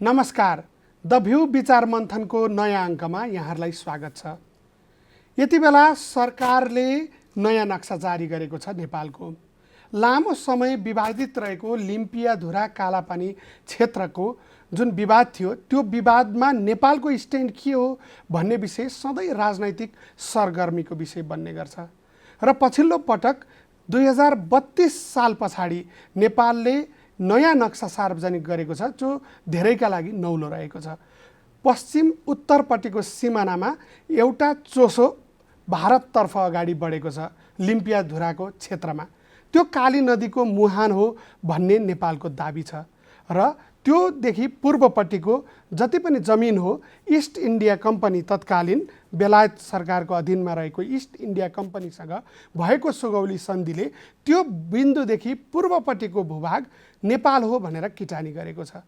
नमस्कार, the view विचार मन्थनको नयाँ अङ्कमा यहाँहरूलाई स्वागत छ। यति बेला सरकारले नयाँ नक्सा जारी गरेको छ। नेपालको लामो समय विवादित रहेको लिम्पियाधुरा कालापानी क्षेत्रको जुन विवाद थियो, त्यो विवादमा नेपालको स्ट्यान्ड के हो भन्ने विषय सधैँ राजनैतिक सरगर्मीको विषय बन्ने गर्छ। र पछिल्लो पटक 2032 साल पछाडि नेपालले नयाँ नक्सा सार्वजनिक गरेको छ, जो धेरैका लागि नौलो रहेको छ। पश्चिम उत्तरपट्टिको सिमानामा एउटा चोसो भारततर्फ अगाडि बढेको छ, लिम्पियाधुराको क्षेत्रमा। त्यो काली नदीको मुहान हो भन्ने नेपालको दाबी छ। र त्योदेखि पूर्वपट्टिको जति पनि जमिन हो, इस्ट इन्डिया कम्पनी, तत्कालीन बेलायत सरकारको अधीनमा रहेको इस्ट इन्डिया कम्पनीसँग भएको सुगौली सन्धिले त्यो बिन्दुदेखि पूर्वपट्टिको भूभाग नेपाल हो भनेर किटानी गरेको छ।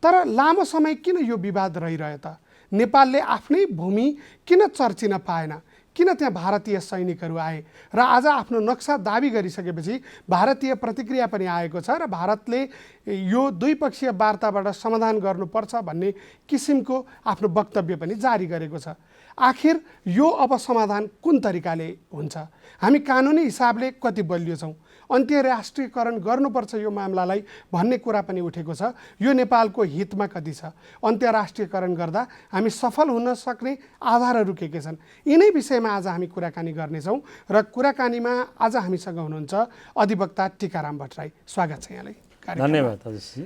तर लामो समय किन यो विवाद रहिरह्यो त? नेपालले आफ्नै भूमि किन चर्चिन पाएन? किन त्यहाँ भारतीय सैनिकहरू आए? र आज आफ्नो नक्सा दाबी गरिसकेपछि भारतीय प्रतिक्रिया पनि आएको छ र भारतले यो द्विपक्षीय वार्ताबाट समाधान गर्नुपर्छ भन्ने किसिमको आफ्नो वक्तव्य पनि जारी गरेको छ। आखिर यो अब समाधान कुन तरिकाले हुन्छ? हामी कानुनी हिसाबले कति बलियो छौँ? अन्तर्राष्ट्रियकरण गर्नुपर्छ यो मामलालाई भन्ने कुरा पनि उठेको छ। यो नेपालको हितमा कति छ? अन्तर्राष्ट्रियकरण गर्दा हामी सफल हुन सक्ने आधारहरू के छन्? यिनै विषयमा आज हामी कुराकानी गर्नेछौँ। र कुराकानीमा आज हामीसँग हुनुहुन्छ अधिवक्ता टीकाराम भट्टराई। स्वागत छ यहाँलाई। धन्यवाद अजयजी।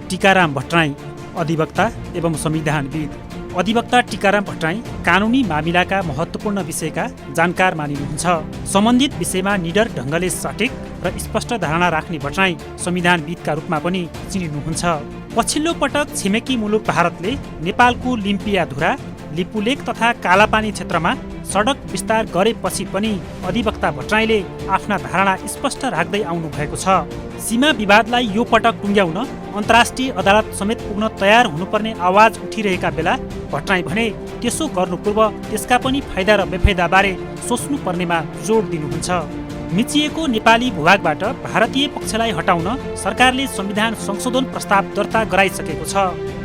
टीकाराम भट्टराई अधिवक्ता एवं संविधानविद। अधिवक्ता टीकाराम भट्टराई कानुनी मामिलाका महत्त्वपूर्ण विषयका जानकार मानिनुहुन्छ। सम्बन्धित विषयमा निडर ढङ्गले सटिक र स्पष्ट धारणा राख्ने भट्टराई संविधानविदका रूपमा पनि चिनिनुहुन्छ। पछिल्लो पटक छिमेकी मुलुक भारतले नेपालको लिम्पियाधुरा, लिपुलेक तथा कालापानी क्षेत्रमा सडक विस्तार गरेपछि पनि अधिवक्ता भट्टराईले आफ्ना धारणा स्पष्ट राख्दै आउनु भएको छ। सीमा विवादलाई यो पटक टुङ्ग्याउन अन्तर्राष्ट्रिय अदालत समेत पुग्न तयार हुनुपर्ने आवाज उठिरहेका बेला भट्टराई भने त्यसो गर्नु पूर्व त्यसका पनि फाइदा र बेफाइदा बारे सोच्नु पर्नेमा जोड दिनुहुन्छ। मिचिएको नेपाली भूभागबाट भारतीय पक्षलाई हटाउन सरकारले संविधान संशोधन प्रस्ताव दर्ता गराइसकेको छ।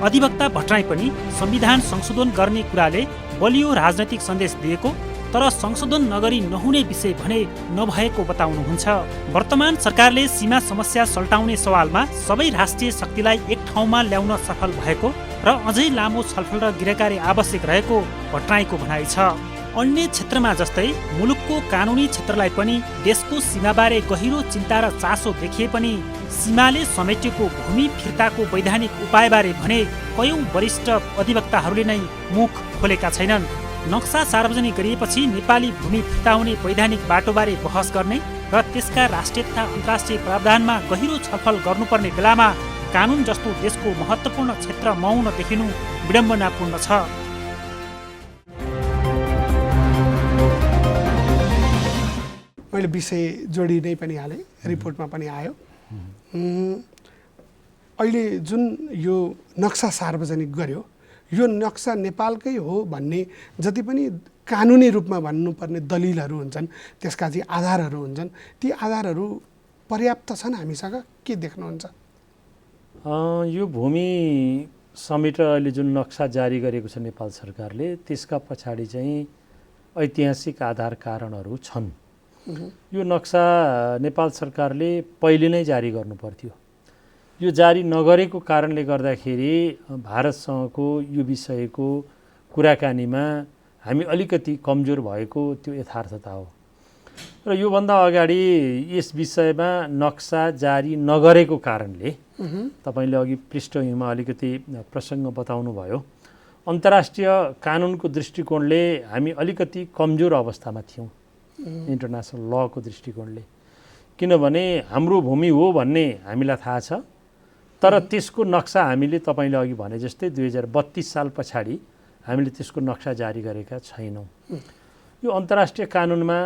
अधिवक्ता भट्टराई पनि संविधान संशोधन गर्ने कुराले बलियो राजनैतिक सन्देश दिएको, तर संशोधन नगरी नहुने विषय भने नभएको बताउनुहुन्छ। वर्तमान सरकारले सीमा समस्या सल्टाउने सवालमा सबै राष्ट्रिय शक्तिलाई एक ठाउँमा ल्याउन सफल भएको र अझै लामो छलफल र गिरकारी आवश्यक रहेको भट्टराईको भनाइ छ। अन्य क्षेत्रमा जस्तै मुलुकको कानुनी क्षेत्रलाई पनि देशको सीमाबारे गहिरो चिन्ता र चासो देखिए पनि सीमाले समेटेको भूमि फिर्ताको वैधानिक उपायबारे भने कयौं वरिष्ठ अधिवक्ताहरूले नै मुख खोलेका छैनन्। नक्सा सार्वजनिक गरिएपछि नेपाली भूमि फिर्ता हुने वैधानिक बाटोबारे बहस गर्ने र त्यसका राष्ट्रिय तथा अन्तर्राष्ट्रिय प्रावधानमा गहिरो छलफल गर्नुपर्ने बेलामा कानुन जस्तो देशको महत्त्वपूर्ण क्षेत्र मौन देखिनु विडम्बनापूर्ण छ। मैले विषय जोडी नै पनि हालेँ, रिपोर्टमा पनि आयो। अहिले जुन यो नक्सा सार्वजनिक गर्यो, यो नक्सा नेपालकै हो भन्ने जति पनि कानुनी रूपमा भन्नुपर्ने दलिलहरू हुन्छन्, त्यसका चाहिँ आधारहरू हुन्छन्, ती आधारहरू पर्याप्त छन् हामीसँग? के देख्नुहुन्छ? यो भूमि समेटेर अहिले जुन नक्सा जारी गरेको छ नेपाल सरकारले, त्यसका पछाडि चाहिँ ऐतिहासिक आधार कारणहरू छन्। यो नक्सा नेपाल सरकारले पहिले नै जारी गर्नु पर्थ्यो। यो जारी नगरेको कारणले गर्दाखेरि भारतसँगको यो विषयको कुराकानीमा हामी अलिकति कमजोर भएको त्यो यथार्थता हो। र योभन्दा अगाडि यस विषयमा नक्सा जारी नगरेको कारणले तपाईँले अघि पृष्ठभूमिमा अलिकति प्रसङ्ग बताउनु भयो, अन्तर्राष्ट्रिय कानुनको दृष्टिकोणले हामी अलिकति कमजोर अवस्थामा थियौँ, इन्टरनेसनल लको दृष्टिकोणले। किनभने हाम्रो भूमि हो भन्ने हामीलाई थाहा छ, तर त्यसको नक्सा हामीले तपाईँले अघि भने जस्तै 2032 साल पछाडि हामीले त्यसको नक्सा जारी गरेका छैनौँ। यो अन्तर्राष्ट्रिय कानुनमा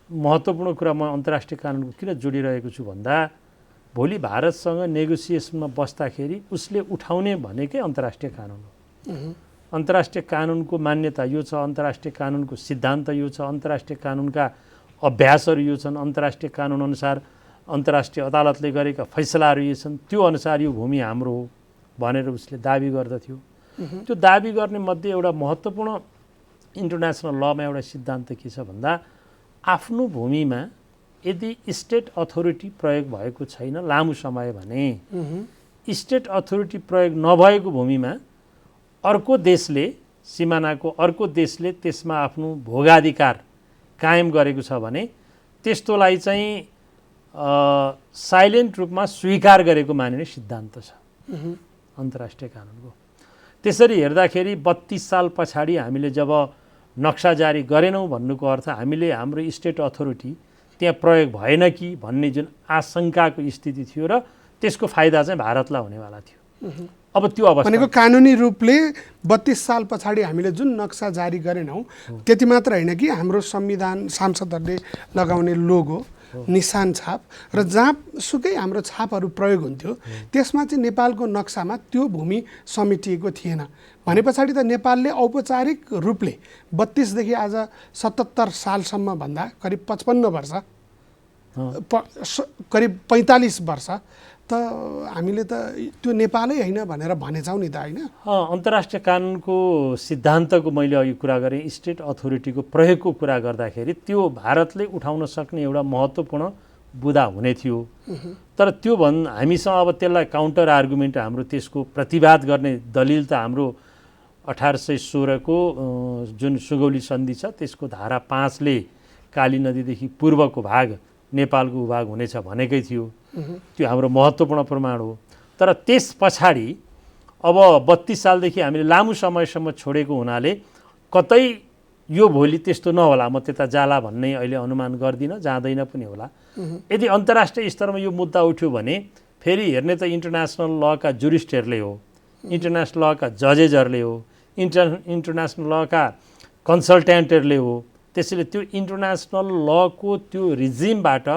महत्त्वपूर्ण कुरा म अन्तर्राष्ट्रिय कानुनको किन जोडिरहेको छु भन्दा, भोलि भारतसँग नेगोसिएसनमा बस्दाखेरि उसले उठाउने भनेकै अन्तर्राष्ट्रिय कानुन हो। अन्तर्राष्ट्रिय कानुनको मान्यता यो छ, अन्तर्राष्ट्रिय कानुनको सिद्धान्त यो छ, अन्तर्राष्ट्रिय कानुनका अभ्यासहरू यो छन्, अन्तर्राष्ट्रिय कानुन अनुसार अन्तर्राष्ट्रिय अदालतले गरेका फैसलाहरू यी छन्, त्यो अनुसार यो भूमि हाम्रो हो। भनेर उसले दाबी गर्दथ्यो। त्यो दाबी गर्ने मध्ये एउटा महत्त्वपूर्ण इन्टरनेसनल लमा एउटा सिद्धान्त के छ भन्दा आफ्नो भूमिमा यदि स्टेट अथोरिटी प्रयोग भएको छैन लामो समय भने स्टेट अथोरिटी प्रयोग नभएको भूमिमा अर्को देशले सिमानाको अर्को देशले त्यसमा आफ्नो भोगाधिकार कायम गरेको छ भने त्यस्तोलाई चाहिँ साइलेन्ट रूपमा स्वीकार गरेको मानिने सिद्धान्त छ अन्तर्राष्ट्रिय कानुनको। त्यसरी हेर्दाखेरि 32 साल पछाडि हामीले जब नक्सा जारी गरेनौँ भन्नुको अर्थ हामीले हाम्रो स्टेट अथोरिटी त्यहाँ प्रयोग भएन कि भन्ने जुन आशंकाको स्थिति थियो र त्यसको फाइदा चाहिँ भारतलाई हुनेवाला थियो। अब त्यो अवस्था भनेको कानुनी रूपले 32 साल पछाडि हामीले जुन नक्सा जारी गरेनौँ त्यति मात्र होइन कि हाम्रो संविधान सांसदहरूले लगाउने लोगो निशान छाप र जहाँसुकै हाम्रो छापहरू प्रयोग हुन्थ्यो त्यसमा चाहिँ नेपालको नक्सामा त्यो भूमि समेटिएको थिएन भने पछाडि त नेपालले औपचारिक रूपले 32 देखि आज 77 सालसम्म भन्दा करिब 55 वर्ष करिब 45 वर्ष त हामीले त त्यो नेपालै होइन भनेर भनेछौँ नि त होइन। अन्तर्राष्ट्रिय कानुनको सिद्धान्तको मैले अघि कुरा गरेँ स्टेट अथोरिटीको प्रयोगको कुरा गर्दाखेरि त्यो भारतले उठाउन सक्ने एउटा महत्त्वपूर्ण बुदा हुने थियो। तर त्यो हामीसँग अब त्यसलाई काउन्टर आर्गुमेन्ट हाम्रो त्यसको प्रतिवाद गर्ने दलिल त हाम्रो 1816 को जुन सुगौली सन्धि छ त्यसको धारा 5 ले काली नदीदेखि पूर्वको भाग नेपालको भूभाग हुनेछ भनेकै थियो। त्यो हाम्रो महत्त्वपूर्ण प्रमाण हो। तर त्यस पछाडि अब 32 सालदेखि हामीले लामो समयसम्म छोडेको हुनाले कतै यो भोलि त्यस्तो नहोला म त्यता जाला भन्ने अहिले अनुमान गर्दिनँ जाँदैन पनि होला। यदि अन्तर्राष्ट्रिय स्तरमा यो मुद्दा उठ्यो भने फेरि हेर्ने त इन्टरनेसनल लका जुरिस्टहरूले हो, इन्टरनेसनल लका जजेसहरूले हो, इन्टरनेसनल लका कन्सल्ट्यान्टहरूले हो। त्यसैले त्यो इन्टरनेसनल लको त्यो रिजिमबाट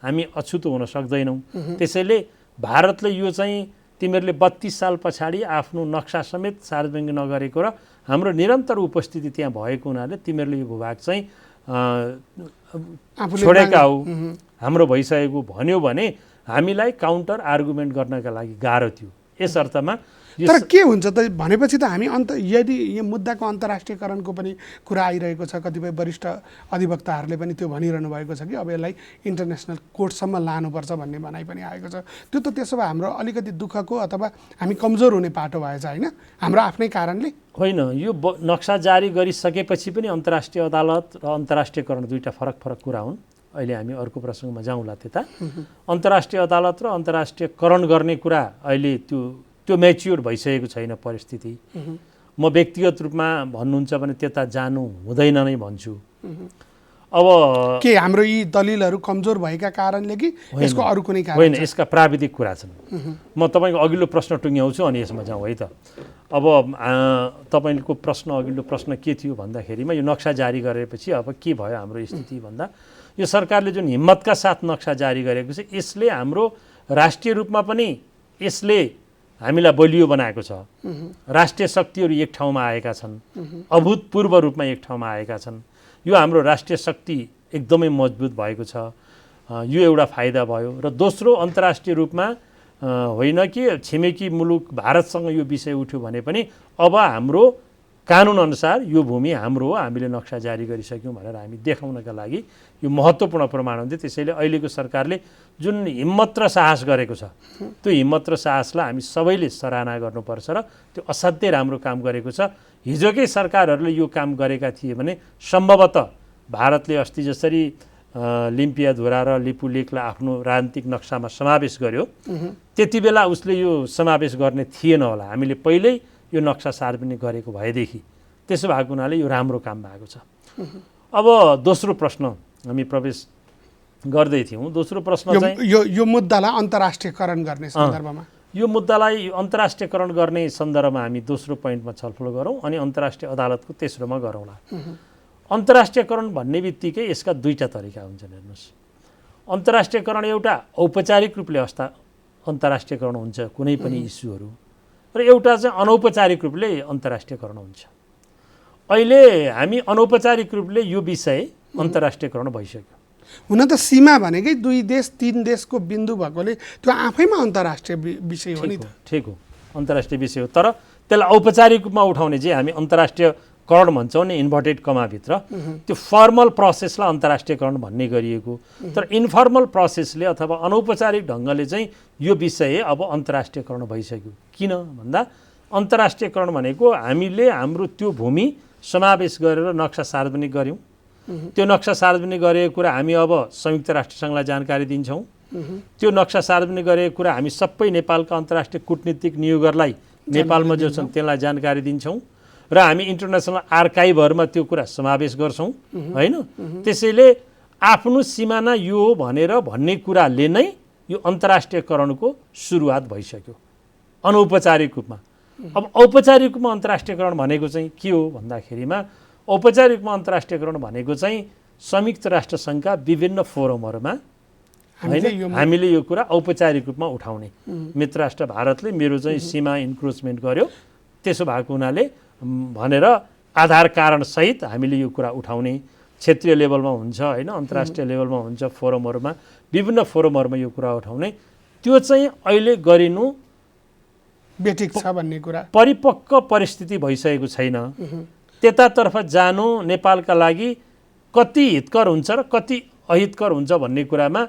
हामी अछुतो हुन सक्दैनौँ। त्यसैले भारतले यो चाहिँ तिमीहरूले 32 साल पछाडि आफ्नो नक्सा समेत सार्वजनिक नगरेको र हाम्रो निरन्तर उपस्थिति त्यहाँ भएको हुनाले तिमीहरूले यो भूभाग चाहिँ छोडेका हो हाम्रो भइसकेको भन्यो भने हामीलाई काउन्टर आर्गुमेन्ट गर्नका लागि गाह्रो थियो। यस अर्थमा तर के हुन्छ त भनेपछि त हामी यदि यो मुद्दाको अन्तर्राष्ट्रियकरणको पनि कुरा आइरहेको छ कतिपय वरिष्ठ अधिवक्ताहरूले पनि त्यो भनिरहनु भएको छ कि अब यसलाई इन्टरनेसनल कोर्टसम्म लानुपर्छ भन्ने भनाइ पनि आएको छ। त्यो त त्यसो भए हाम्रो अलिकति दुःखको अथवा हामी कमजोर हुने पाटो भएछ होइन हाम्रो आफ्नै कारणले होइन। यो नक्सा जारी गरिसकेपछि पनि अन्तर्राष्ट्रिय अदालत र अन्तर्राष्ट्रियकरण दुईटा फरक फरक कुरा हुन्। अहिले हामी अर्को प्रसङ्गमा जाउँला त्यता। अन्तर्राष्ट्रिय अदालत र अन्तर्राष्ट्रियकरण गर्ने कुरा अहिले त्यो म्याच्योर भइसकेको छैन परिस्थिति। म व्यक्तिगत रूपमा भन्नुहुन्छ भने त्यता जानु हुँदैन नै भन्छु। अब के हाम्रो यी दलिलहरू कमजोर भएका कारणले कि यसको अरू कुनै कारण होइन, यसका प्राविधिक कुरा छन्। म तपाईँको अघिल्लो प्रश्न टुङ्ग्याउँछु अनि यसमा जाउँ है त। अब तपाईँको अघिल्लो प्रश्न के थियो भन्दाखेरिमा यो नक्सा जारी गरेपछि अब के भयो हाम्रो स्थिति भन्दा यो सरकारले जुन हिम्मतका साथ नक्सा जारी गरेको छ यसले हाम्रो राष्ट्रिय रूपमा पनि यसले हामीलाई बलियो बनाएको छ। राष्ट्रिय शक्तिहरू एक ठाउँमा आएका छन्, अभूतपूर्व रूपमा एक ठाउँमा आएका छन्। यो हाम्रो राष्ट्रिय शक्ति एकदमै मजबुत भएको छ। यो एउटा फाइदा भयो र दोस्रो अन्तर्राष्ट्रिय रूपमा होइन कि छिमेकी मुलुक भारतसँग यो विषय उठ्यो भने पनि अब हाम्रो कानुन अनुसार यो भूमि हाम्रो हो, हामीले नक्सा जारी गरिसक्यौँ भनेर हामी देखाउनका लागि यो महत्त्वपूर्ण प्रमाण हुन्थ्यो। त्यसैले अहिलेको सरकारले जुन हिम्मत र साहस गरेको छ त्यो हिम्मत र साहसलाई हामी सबैले सराहना गर्नुपर्छ र त्यो असाध्यै राम्रो काम गरेको छ। हिजोकै सरकारहरूले यो काम गरेका थिए भने सम्भवतः भारतले अस्ति जसरी लिम्पियाधुरा र लिपुलेखलाई आफ्नो राजनीतिक नक्सामा समावेश गर्यो त्यति बेला उसले यो समावेश गर्ने थिएन होला। हामीले पहिल्यै यो नक्सा सार्वजनिक गरेको भएदेखि त्यसो भएको हुनाले यो राम्रो काम भएको छ। अब दोस्रो प्रश्न हामी प्रवेश गर्दै थियौँ। दोस्रो प्रश्न चाहिँ यो मुद्दालाई अन्तर्राष्ट्रियकरण गर्ने सन्दर्भमा यो मुद्दालाई अन्तर्राष्ट्रियकरण गर्ने सन्दर्भमा हामी दोस्रो पोइन्टमा छलफल गरौँ अनि अन्तर्राष्ट्रिय अदालतको तेस्रोमा गरौँला। अन्तर्राष्ट्रियकरण भन्ने बित्तिकै यसका दुईटा तरिका हुन्छन्। हेर्नुहोस्, अन्तर्राष्ट्रियकरण एउटा औपचारिक रूपले अन्तर्राष्ट्रियकरण हुन्छ कुनै पनि इस्युहरू र एउटा चाहिँ अनौपचारिक रूपले अन्तर्राष्ट्रियकरण हुन्छ। अहिले हामी अनौपचारिक रूपले यो विषय अन्तर्राष्ट्रियकरण भइसक्यो। हुन त सीमा भनेकै 2 देश 3 देशको बिन्दु भएकोले त्यो आफैमा अन्तर्राष्ट्रिय विषय हो नि त। ठिक हो। अन्तर्राष्ट्रिय विषय हो। तर त्यसलाई औपचारिक रूपमा उठाउने चाहिँ हामी अन्तर्राष्ट्रियकरण भन्छौँ नि, इन्भर्टेड कमाभित्र, त्यो फर्मल प्रोसेसलाई अन्तर्राष्ट्रियकरण भन्ने गरिएको। तर इन्फर्मल प्रोसेसले अथवा अनौपचारिक ढङ्गले चाहिँ यो विषय अब अन्तर्राष्ट्रियकरण भइसक्यो। किन भन्दा अन्तर्राष्ट्रियकरण भनेको हामीले हाम्रो त्यो भूमि समावेश गरेर नक्सा सार्वजनिक गऱ्यौँ। त्यो नक्सा सार्वजनिक गरेको कुरा हामी अब संयुक्त राष्ट्रसङ्घलाई जानकारी दिन्छौँ। त्यो नक्सा सार्वजनिक गरेको कुरा हामी सबै नेपालका अन्तर्राष्ट्रिय कूटनीतिक नियोगहरूलाई नेपालमा जो छन् त्यसलाई जानकारी दिन्छौँ र हामी इन्टरनेसनल आर्काइभहरूमा त्यो कुरा समावेश गर्छौँ होइन। त्यसैले आफ्नो सिमाना यो हो भनेर भन्ने कुराले नै यो अन्तर्राष्ट्रियकरणको सुरुवात भइसक्यो अनौपचारिक रूपमा। अब औपचारिक रूपमा अन्तर्राष्ट्रियकरण भनेको चाहिँ के हो भन्दाखेरिमा औपचारिक रूपमा अन्तर्राष्ट्रियकरण भनेको चाहिँ संयुक्त राष्ट्रसङ्घका विभिन्न फोरमहरूमा होइन हामीले यो कुरा औपचारिक रूपमा उठाउने। मित्र राष्ट्र भारतले मेरो चाहिँ सीमा इन्क्रोचमेन्ट गर्यो त्यसो भएको हुनाले भनेर आधार कारण सहित हामीले यो कुरा उठाउने। क्षेत्रीय लेभलमा हुन्छ होइन, अन्तर्राष्ट्रिय लेभलमा हुन्छ, फोरमहरूमा विभिन्न फोरमहरूमा यो कुरा उठाउने। त्यो चाहिँ अहिले गरिनु बेठिक छ भन्ने कुरा परिपक्व परिस्थिति भइसकेको छैन। त्यतातर्फ जानु नेपालका लागि कति हितकर हुन्छ र कति अहितकर हुन्छ भन्ने कुरामा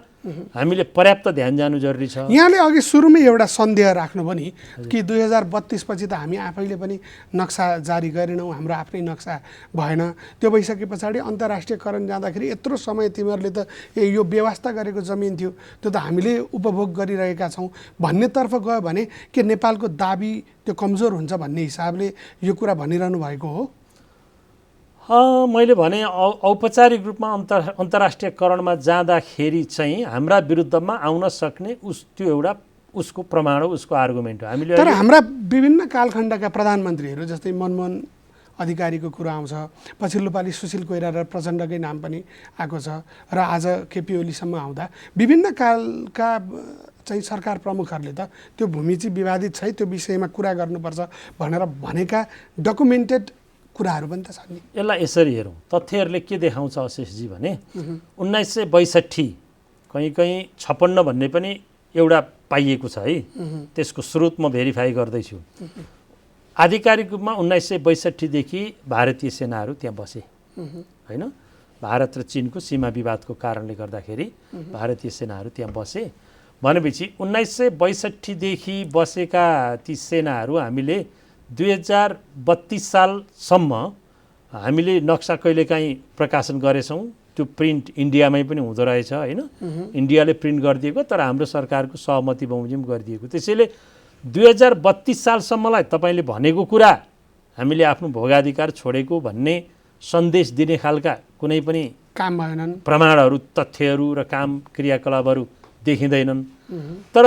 हामीले पर्याप्त ध्यान जानु जरुरी छ। यहाँले अघि सुरुमै एउटा सन्देह राख्नुभयो नि कि 2032 पछि त हामी आफैले पनि नक्सा जारी गरेनौँ, हाम्रो आफ्नै नक्सा भएन। त्यो भइसके पछाडि अन्तर्राष्ट्रियकरण जाँदाखेरि यत्रो समय तिमीहरूले त यो व्यवस्था गरेको जमिन थियो त्यो त हामीले उपभोग गरिरहेका छौँ भन्नेतर्फ गयो भने के नेपालको दाबी त्यो कमजोर हुन्छ भन्ने हिसाबले यो कुरा भनिरहनु भएको हो? मैले भने औपचारिक रूपमा अन्तर्राष्ट्रियकरणमा जाँदाखेरि चाहिँ हाम्रा विरुद्धमा आउन सक्ने त्यो एउटा उसको प्रमाण हो, उसको आर्गुमेन्ट हो। हामीले तर हाम्रा विभिन्न कालखण्डका प्रधानमन्त्रीहरू जस्तै मनमोहन अधिकारीको कुरा आउँछ, पछिल्लो पालि सुशील कोइरा र प्रचण्डकै नाम पनि आएको छ र आज केपी ओलीसम्म आउँदा विभिन्न कालका चाहिँ सरकार प्रमुखहरूले त त्यो भूमि चाहिँ विवादित छ त्यो विषयमा कुरा गर्नुपर्छ भनेर भनेका डकुमेन्टेड कुराहरू पनि त छन् नि। यसलाई यसरी हेरौँ, तथ्यहरूले के देखाउँछ अशेषजी भने 1962 कहीँ 56 भन्ने पनि एउटा पाइएको छ है, त्यसको स्रोत म भेरिफाई गर्दैछु। आधिकारिक रूपमा 1962 देखि भारतीय सेनाहरू त्यहाँ बसे होइन। भारत र चीनको सीमा विवादको कारणले गर्दाखेरि भारतीय सेनाहरू त्यहाँ बसे भनेपछि 1962 देखि बसेका ती सेनाहरू हामीले 2032 सालसम्म हामीले नक्सा कहिलेकाहीँ प्रकाशन गरेछौँ। त्यो प्रिन्ट इन्डियामै पनि हुँदो रहेछ होइन, इन्डियाले प्रिन्ट गरिदिएको तर हाम्रो सरकारको सहमति बमोजिम गरिदिएको। त्यसैले 2032 सालसम्मलाई तपाईँले भनेको कुरा हामीले आफ्नो भोगाधिकार छोडेको भन्ने सन्देश दिने खालका कुनै पनि काम भएनन्, प्रमाणहरू, तथ्यहरू र काम क्रियाकलापहरू देखिँदैनन्। तर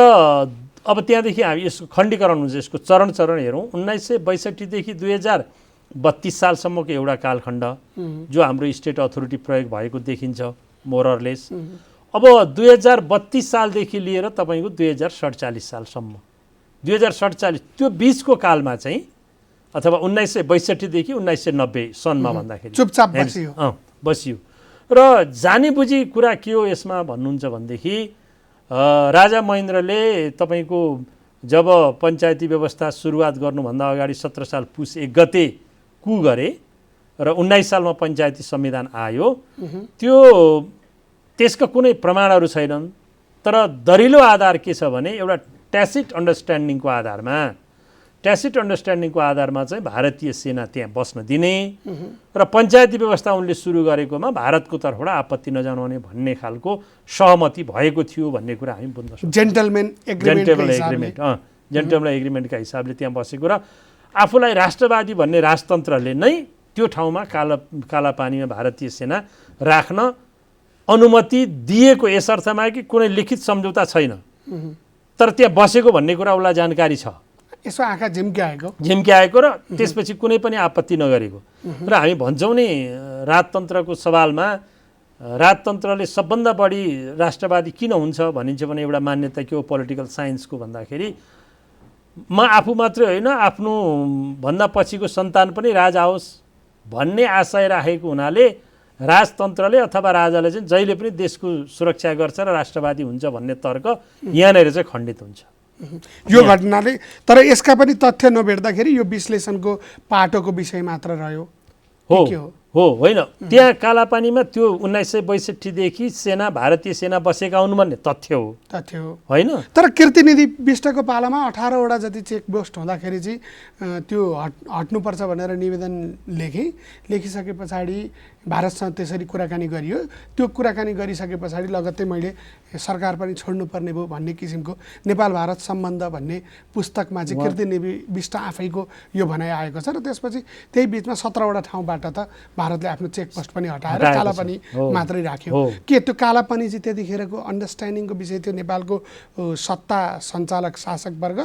अब त्यहाँदेखि हामी यसको खण्डीकरण हुन्छ, यसको चरण चरण हेरौँ। 1962 देखि 2032 सालसम्मको एउटा कालखण्ड जो हाम्रो स्टेट अथोरिटी प्रयोग भएको देखिन्छ मोररलेस। अब 2032 सालदेखि लिएर तपाईँको 2047 सालसम्म 2047 त्यो बिचको कालमा चाहिँ अथवा 1962 देखि 1990 सनमा भन्दाखेरि चुपचाप बसियो। र जानी बुझी कुरा के हो यसमा भन्नुहुन्छ भनेदेखि राजा महेन्द्रले तपाईँको जब पञ्चायती व्यवस्था सुरुवात गर्नुभन्दा अगाडि 17 साल पुस 1 गते कु गरे र 19 सालमा पञ्चायती संविधान आयो। त्यसका कुनै प्रमाणहरू छैनन्, तर दरिलो आधार के छ भने एउटा ट्यासिट अन्डरस्ट्यान्डिङको आधारमा चाहिँ भारतीय सेना त्यहाँ बस्न दिने र पञ्चायती व्यवस्था उनले सुरु गरेकोमा भारतको तर्फबाट आपत्ति नजनाउने भन्ने खालको सहमति भएको थियो भन्ने कुरा हामी बुझ्न सक्छौँ। जेन्टलमेन एग्रिमेन्टका हिसाबले त्यहाँ बसेको र आफूलाई राष्ट्रवादी भन्ने राजतन्त्रले नै त्यो ठाउँमा कालापानीमा भारतीय सेना राख्न अनुमति दिएको यस अर्थमा कि कुनै लिखित सम्झौता छैन, तर त्यहाँ बसेको भन्ने कुरा उसलाई जानकारी छ। यसो आँखा झिम्क्याएको र त्यसपछि कुनै पनि आपत्ति नगरेको। र हामी भन्छौँ नि राजतन्त्रको सवालमा राजतन्त्रले सबभन्दा बढी राष्ट्रवादी किन हुन्छ भनिन्छ भने एउटा मान्यता के हो पोलिटिकल साइन्सको भन्दाखेरि म आफू मात्रै होइन आफ्नो भन्दा पछिको सन्तान पनि राजा होस् भन्ने आशय राखेको हुनाले राजतन्त्रले अथवा राजाले चाहिँ जहिले पनि देशको सुरक्षा गर्छ र राष्ट्रवादी हुन्छ भन्ने तर्क यहाँनिर चाहिँ खण्डित हुन्छ। यो घटनाले तर यसका पनि तथ्य नभेट्दाखेरि यो विश्लेषणको पाटोको विषय मात्र रह्यो हो के हो हो होइन त्यहाँ कालापानीमा त्यो 1962 देखि सेना भारतीय सेना बसेका हुन् भन्ने तथ्य हो तथ्य हो होइन तर कीर्तिनिधि विष्टको पालामा 18वटा जति चेकपोस्ट हुँदाखेरि चाहिँ त्यो हट्नुपर्छ भनेर निवेदन लेखिसके पछाडि भारतसँग त्यसरी कुराकानी गरियो त्यो कुराकानी गरिसके पछाडि लगत्तै मैले सरकार पनि छोड्नुपर्ने भयो भन्ने किसिमको नेपाल भारत सम्बन्ध भन्ने पुस्तकमा चाहिँ कीर्तिनिधि विष्ट आफैको यो भनाइ आएको छ र त्यसपछि त्यही बिचमा 17वटा ठाउँबाट त भारतले आफ्नो चेकपोस्ट पनि हटाएर कालापानी मात्रै राख्यो के त्यो कालापानी चाहिँ त्यतिखेरको अन्डरस्ट्यान्डिङको विषय थियो नेपालको सत्ता सञ्चालक शासक वर्ग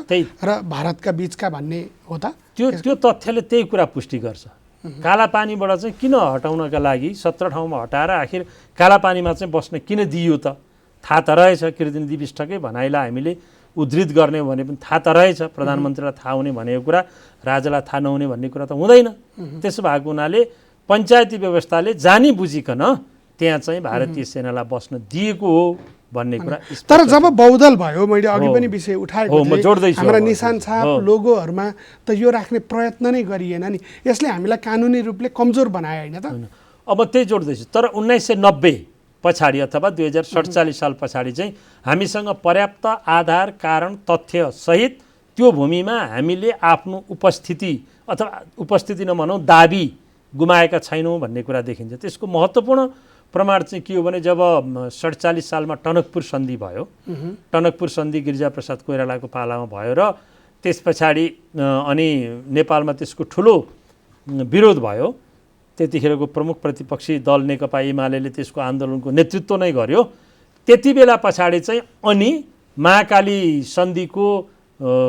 र भारतका बीचका भन्ने हो त त्यो तथ्यले त्यही कुरा पुष्टि गर्छ कालापानीबाट चाहिँ किन हटाउनका लागि 17 ठाउँमा हटाएर आखिर कालापानीमा चाहिँ बस्न किन दिइयो त थाहा त रहेछ कीर्तिनिधि विष्टकै भनाइलाई हामीले उद्धृत गर्ने भने पनि थाहा त रहेछ प्रधानमन्त्रीलाई थाहा हुने भनेको कुरा राजालाई थाहा नहुने भन्ने कुरा त हुँदैन त्यसो भएको हुनाले पञ्चायती व्यवस्थाले जानी बुझिकन त्यहाँ चाहिँ भारतीय सेनालाई बस्न दिएको हो भन्ने कुरा तर जब बहुदल भयो मैले अघि पनि विषय उठाएको थिएँ हाम्रा निशान छाप लोगोहरुमा त यो राख्ने प्रयत्न नै गरिएन नि यसले हामीलाई कानुनी रूपले कमजोर बनायो हैन त अब त्यही जोड्दैछु तर 1990 पछाडि अथवा 2047 साल पछाडि चाहिँ हामीसँग पर्याप्त आधार कारण तथ्य सहित त्यो भूमिमा हामीले आफ्नो उपस्थिति अथवा उपस्थिति नभनौँ दाबी गुमाएका छैनौँ भन्ने कुरा देखिन्छ त्यसको महत्त्वपूर्ण प्रमाण चाहिँ के हो भने जब 47 सालमा टनकपुर सन्धि भयो टनकपुर सन्धि गिरिजाप्रसाद कोइरालाको पालामा भयो र त्यस पछाडि अनि नेपालमा त्यसको ठुलो विरोध भयो त्यतिखेरको प्रमुख प्रतिपक्षी दल नेकपा एमालेले त्यसको आन्दोलनको नेतृत्व नै गर्यो त्यति बेला पछाडि चाहिँ अनि महाकाली सन्धिको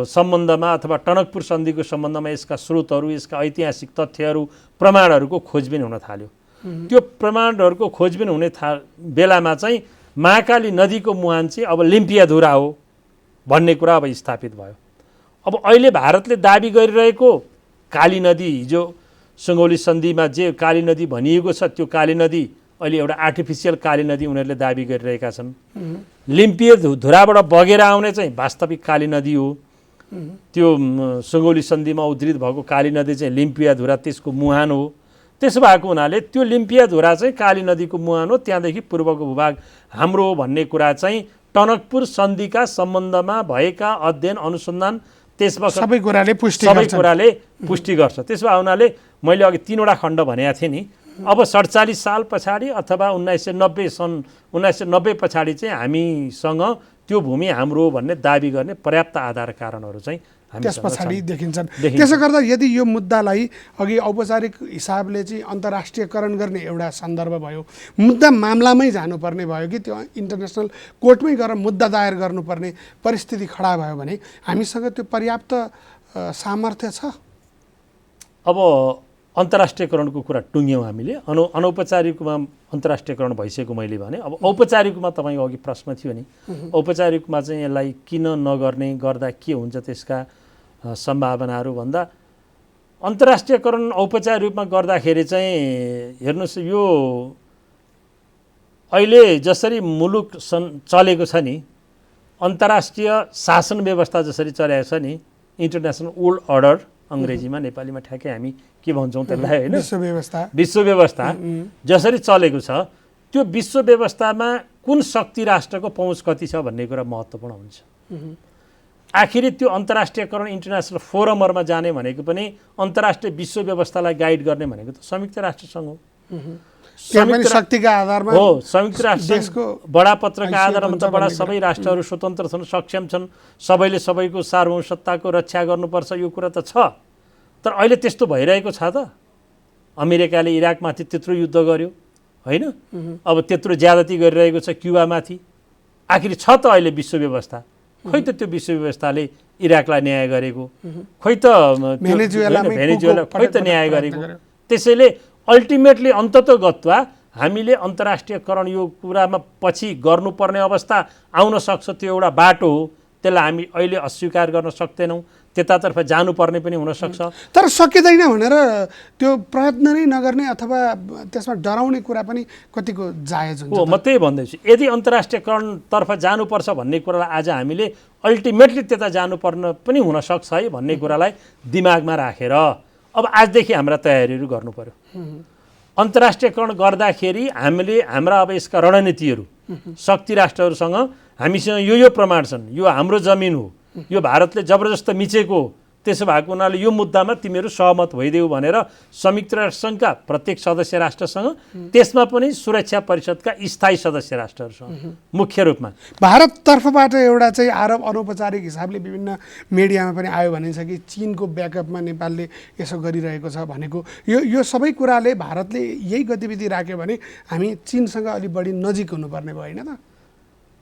सम्बन्धमा अथवा टनकपुर सन्धिको सम्बन्धमा यसका स्रोतहरू यसका ऐतिहासिक तथ्यहरू प्रमाणहरूको खोजबिन हुन थाल्यो त्यो प्रमाणहरूको खोजबिन हुने बेलामा चाहिँ महाकाली नदीको मुहान चाहिँ अब लिम्पियाधुरा हो भन्ने कुरा अब स्थापित भयो अब अहिले भारतले दाबी गरिरहेको काली नदी हिजो सुगौली सन्धिमा जे काली नदी भनिएको छ त्यो काली नदी अहिले एउटा आर्टिफिसियल काली नदी उनीहरूले दाबी गरिरहेका छन् लिम्पियाधुराबाट बगेर आउने चाहिँ वास्तविक काली नदी हो त्यो सुगौली सन्धिमा उद्धृत भएको काली नदी चाहिँ लिम्पियाधुरा त्यसको मुहान हो त्यसो भएको हुनाले त्यो लिम्पियाधुरा चाहिँ काली नदीको मुहान हो त्यहाँदेखि पूर्वको भूभाग हाम्रो हो भन्ने कुरा चाहिँ टनकपुर सन्धिका सम्बन्धमा भएका अध्ययन अनुसन्धान त्यसमा सबै कुराले पुष्टि गर्छ त्यसो भए हुनाले मैले अघि 3वटा खण्ड भनेको थिएँ नि अब 47 साल पछाडि अथवा 1990 पछाडि चाहिँ हामीसँग त्यो भूमि हाम्रो हो भन्ने दाबी गर्ने पर्याप्त आधार कारणहरू चाहिँ त्यस पछाडि देखिन्छन् त्यसो गर्दा यदि यो मुद्दालाई अघि औपचारिक हिसाबले चाहिँ अन्तर्राष्ट्रियकरण गर्ने एउटा सन्दर्भ भयो मुद्दा मामलामै जानुपर्ने भयो कि त्यो इन्टरनेसनल कोर्टमै गएर मुद्दा दायर गर्नुपर्ने परिस्थिति खडा भयो भने हामीसँग त्यो पर्याप्त सामर्थ्य छ अब अन्तर्राष्ट्रियकरणको कुरा टुङ्ग्यौँ हामीले अनौपचारिकमा अन्तर्राष्ट्रियकरण भइसकेको मैले भने अब औपचारिकमा तपाईँको अघि प्रश्न थियो नि औपचारिकमा चाहिँ यसलाई किन नगर्ने गर्दा के हुन्छ त्यसका सम्भावनाहरू भन्दा अन्तर्राष्ट्रियकरण औपचारिक रूपमा गर्दाखेरि चाहिँ हेर्नुहोस् यो अहिले जसरी मुलुक चलेको छ नि अन्तर्राष्ट्रिय शासन व्यवस्था जसरी चलेको छ नि इन्टरनेसनल वर्ल्ड अर्डर अङ्ग्रेजीमा नेपालीमा ठ्याक्कै हामी के भन्छौँ त्यसलाई होइन विश्व व्यवस्था जसरी चलेको छ त्यो विश्व व्यवस्थामा कुन शक्ति राष्ट्रको पहुँच कति छ भन्ने कुरा महत्त्वपूर्ण हुन्छ आखिरी त्यो अन्तर्राष्ट्रियकरण इन्टरनेसनल फोरमहरूमा जाने भनेको पनि अन्तर्राष्ट्रिय विश्व व्यवस्थालाई गाइड गर्ने भनेको त संयुक्त राष्ट्रसङ्घ हो शक्तिका आधारमा हो संयुक्त राष्ट्रको बडापत्रका आधारमा त बडा सबै राष्ट्रहरू स्वतन्त्र छन् सक्षम छन् सबैले सबैको सार्वभौम सत्ताको रक्षा गर्नुपर्छ यो कुरा त छ तर अहिले त्यस्तो भइरहेको छ त अमेरिकाले इराकमाथि त्यत्रो युद्ध गर्यो होइन अब त्यत्रो ज्यादती गरिरहेको छ क्युबामाथि आखिर छ त अहिले विश्व व्यवस्था खै त त्यो विश्व व्यवस्थाले इराकलाई न्याय गरेको खै त भेनेजुएला खै त न्याय गरेको त्यसैले अल्टिमेटली अन्ततोगत्वा हामीले अन्तर्राष्ट्रियकरण यो कुरामा पछि गर्नुपर्ने अवस्था आउन सक्छ त्यो एउटा बाटो हो त्यसलाई हामी अहिले अस्वीकार गर्न सक्दैनौँ त्यतातर्फ जानुपर्ने पनि हुनसक्छ। तर सकिँदैन भनेर त्यो प्रयत्न नै नगर्ने अथवा त्यसमा डराउने कुरा पनि कतिको जायज हुन्छ। हो, म त्यही भन्दैछु, यदि अन्तर्राष्ट्रियकरणतर्फ जानुपर्छ भन्ने कुरालाई आज हामीले अल्टिमेटली त्यता जानुपर्ने पनि हुनसक्छ है भन्ने कुरालाई दिमागमा राखेर अब आजदेखि हाम्रा तयारीहरू गर्नु पर्यो। अन्तर्राष्ट्रियकरण गर्दाखेरि हामीले हाम्रा अब यसका रणनीतिहरू शक्ति राष्ट्रहरूसँग हामीसँग यो प्रमाण छन्, यो हाम्रो जमिन हो, यो भारतले जबरजस्त मिचेको हो, त्यसो भएको हुनाले यो मुद्दामा तिमीहरू सहमत भइदेऊ भनेर संयुक्त राष्ट्रसङ्घका प्रत्येक सदस्य राष्ट्रसँग, त्यसमा पनि सुरक्षा परिषदका स्थायी सदस्य राष्ट्रहरूसँग मुख्य रूपमा भारततर्फबाट एउटा चाहिँ आरोप अनौपचारिक हिसाबले विभिन्न मिडियामा पनि आयो भनिन्छ कि चीनको ब्याकअपमा नेपालले यसो गरिरहेको छ भनेको। यो सबै कुराले भारतले यही गतिविधि राख्यो भने हामी चीनसँग अलि बढी नजिक हुनुपर्ने भयो होइन त?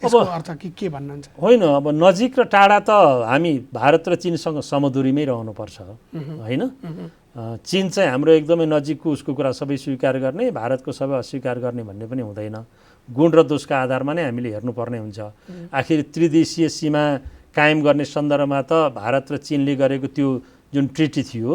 यसको अर्थ के भन्नुहुन्छ? होइन, अब नजिक र टाढा त हामी भारत र चीनसँग समदूरीमै रहनुपर्छ होइन। चीन चाहिँ हाम्रो एकदमै नजिकको उसको कुरा सबै स्वीकार गर्ने, भारतको सबै अस्वीकार गर्ने भन्ने पनि हुँदैन। गुण र दोषका आधारमा नै हामीले हेर्नुपर्ने हुन्छ। आखिर त्रिदेशीय सीमा कायम गर्ने सन्दर्भमा त भारत र चीनले गरेको त्यो जुन ट्रिटी थियो,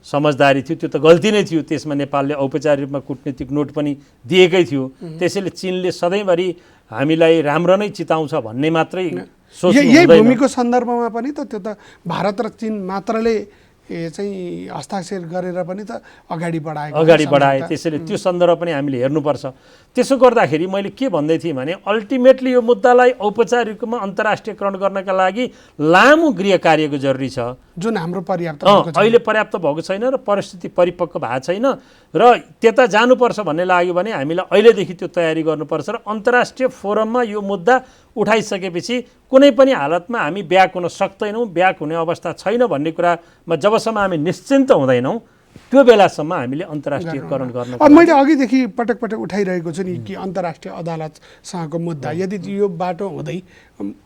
समझदारी थियो, त्यो त गल्ती नै थियो। त्यसमा नेपालले औपचारिक रूपमा कूटनीतिक नोट पनि दिएकै थियो। त्यसैले चीनले सधैँभरि हामीलाई राम्रो नै चिताउँछ भन्ने मात्रै सोच्नु हुँदैन। यही भूमिको सन्दर्भमा पनि त त्यो त भारत र चीन मात्रले चाहिँ हस्ताक्षर गरेर पनि त अगाडि बढाए। त्यसैले त्यो सन्दर्भ पनि हामीले हेर्नुपर्छ। त्यसो गर्दाखेरि मैले के भन्दै थिएँ भने अल्टिमेटली यो मुद्दालाई औपचारिक रूपमा अन्तर्राष्ट्रियकरण गर्नका लागि लामो गृह कार्यको जरुरी छ, जुन हाम्रो पर्याप्त अहिले पर्याप्त भएको छैन र परिस्थिति परिपक्व भएको छैन र त्यता जानुपर्छ भन्ने लाग्यो भने हामीलाई अहिलेदेखि त्यो तयारी गर्नुपर्छ र अन्तर्राष्ट्रिय फोरममा यो मुद्दा उठाइसकेपछि कुनै पनि हालतमा हामी ब्याक हुन सक्दैनौँ, ब्याक हुने अवस्था छैन भन्ने कुरामा जबसम्म हामी निश्चिन्त हुँदैनौँ त्यो बेलासम्म हामीले अन्तर्राष्ट्रियकरण गर्न। अब मैले अघिदेखि पटक पटक उठाइरहेको छु नि कि अन्तर्राष्ट्रिय अदालतसँगको मुद्दा, यदि यो बाटो हुँदै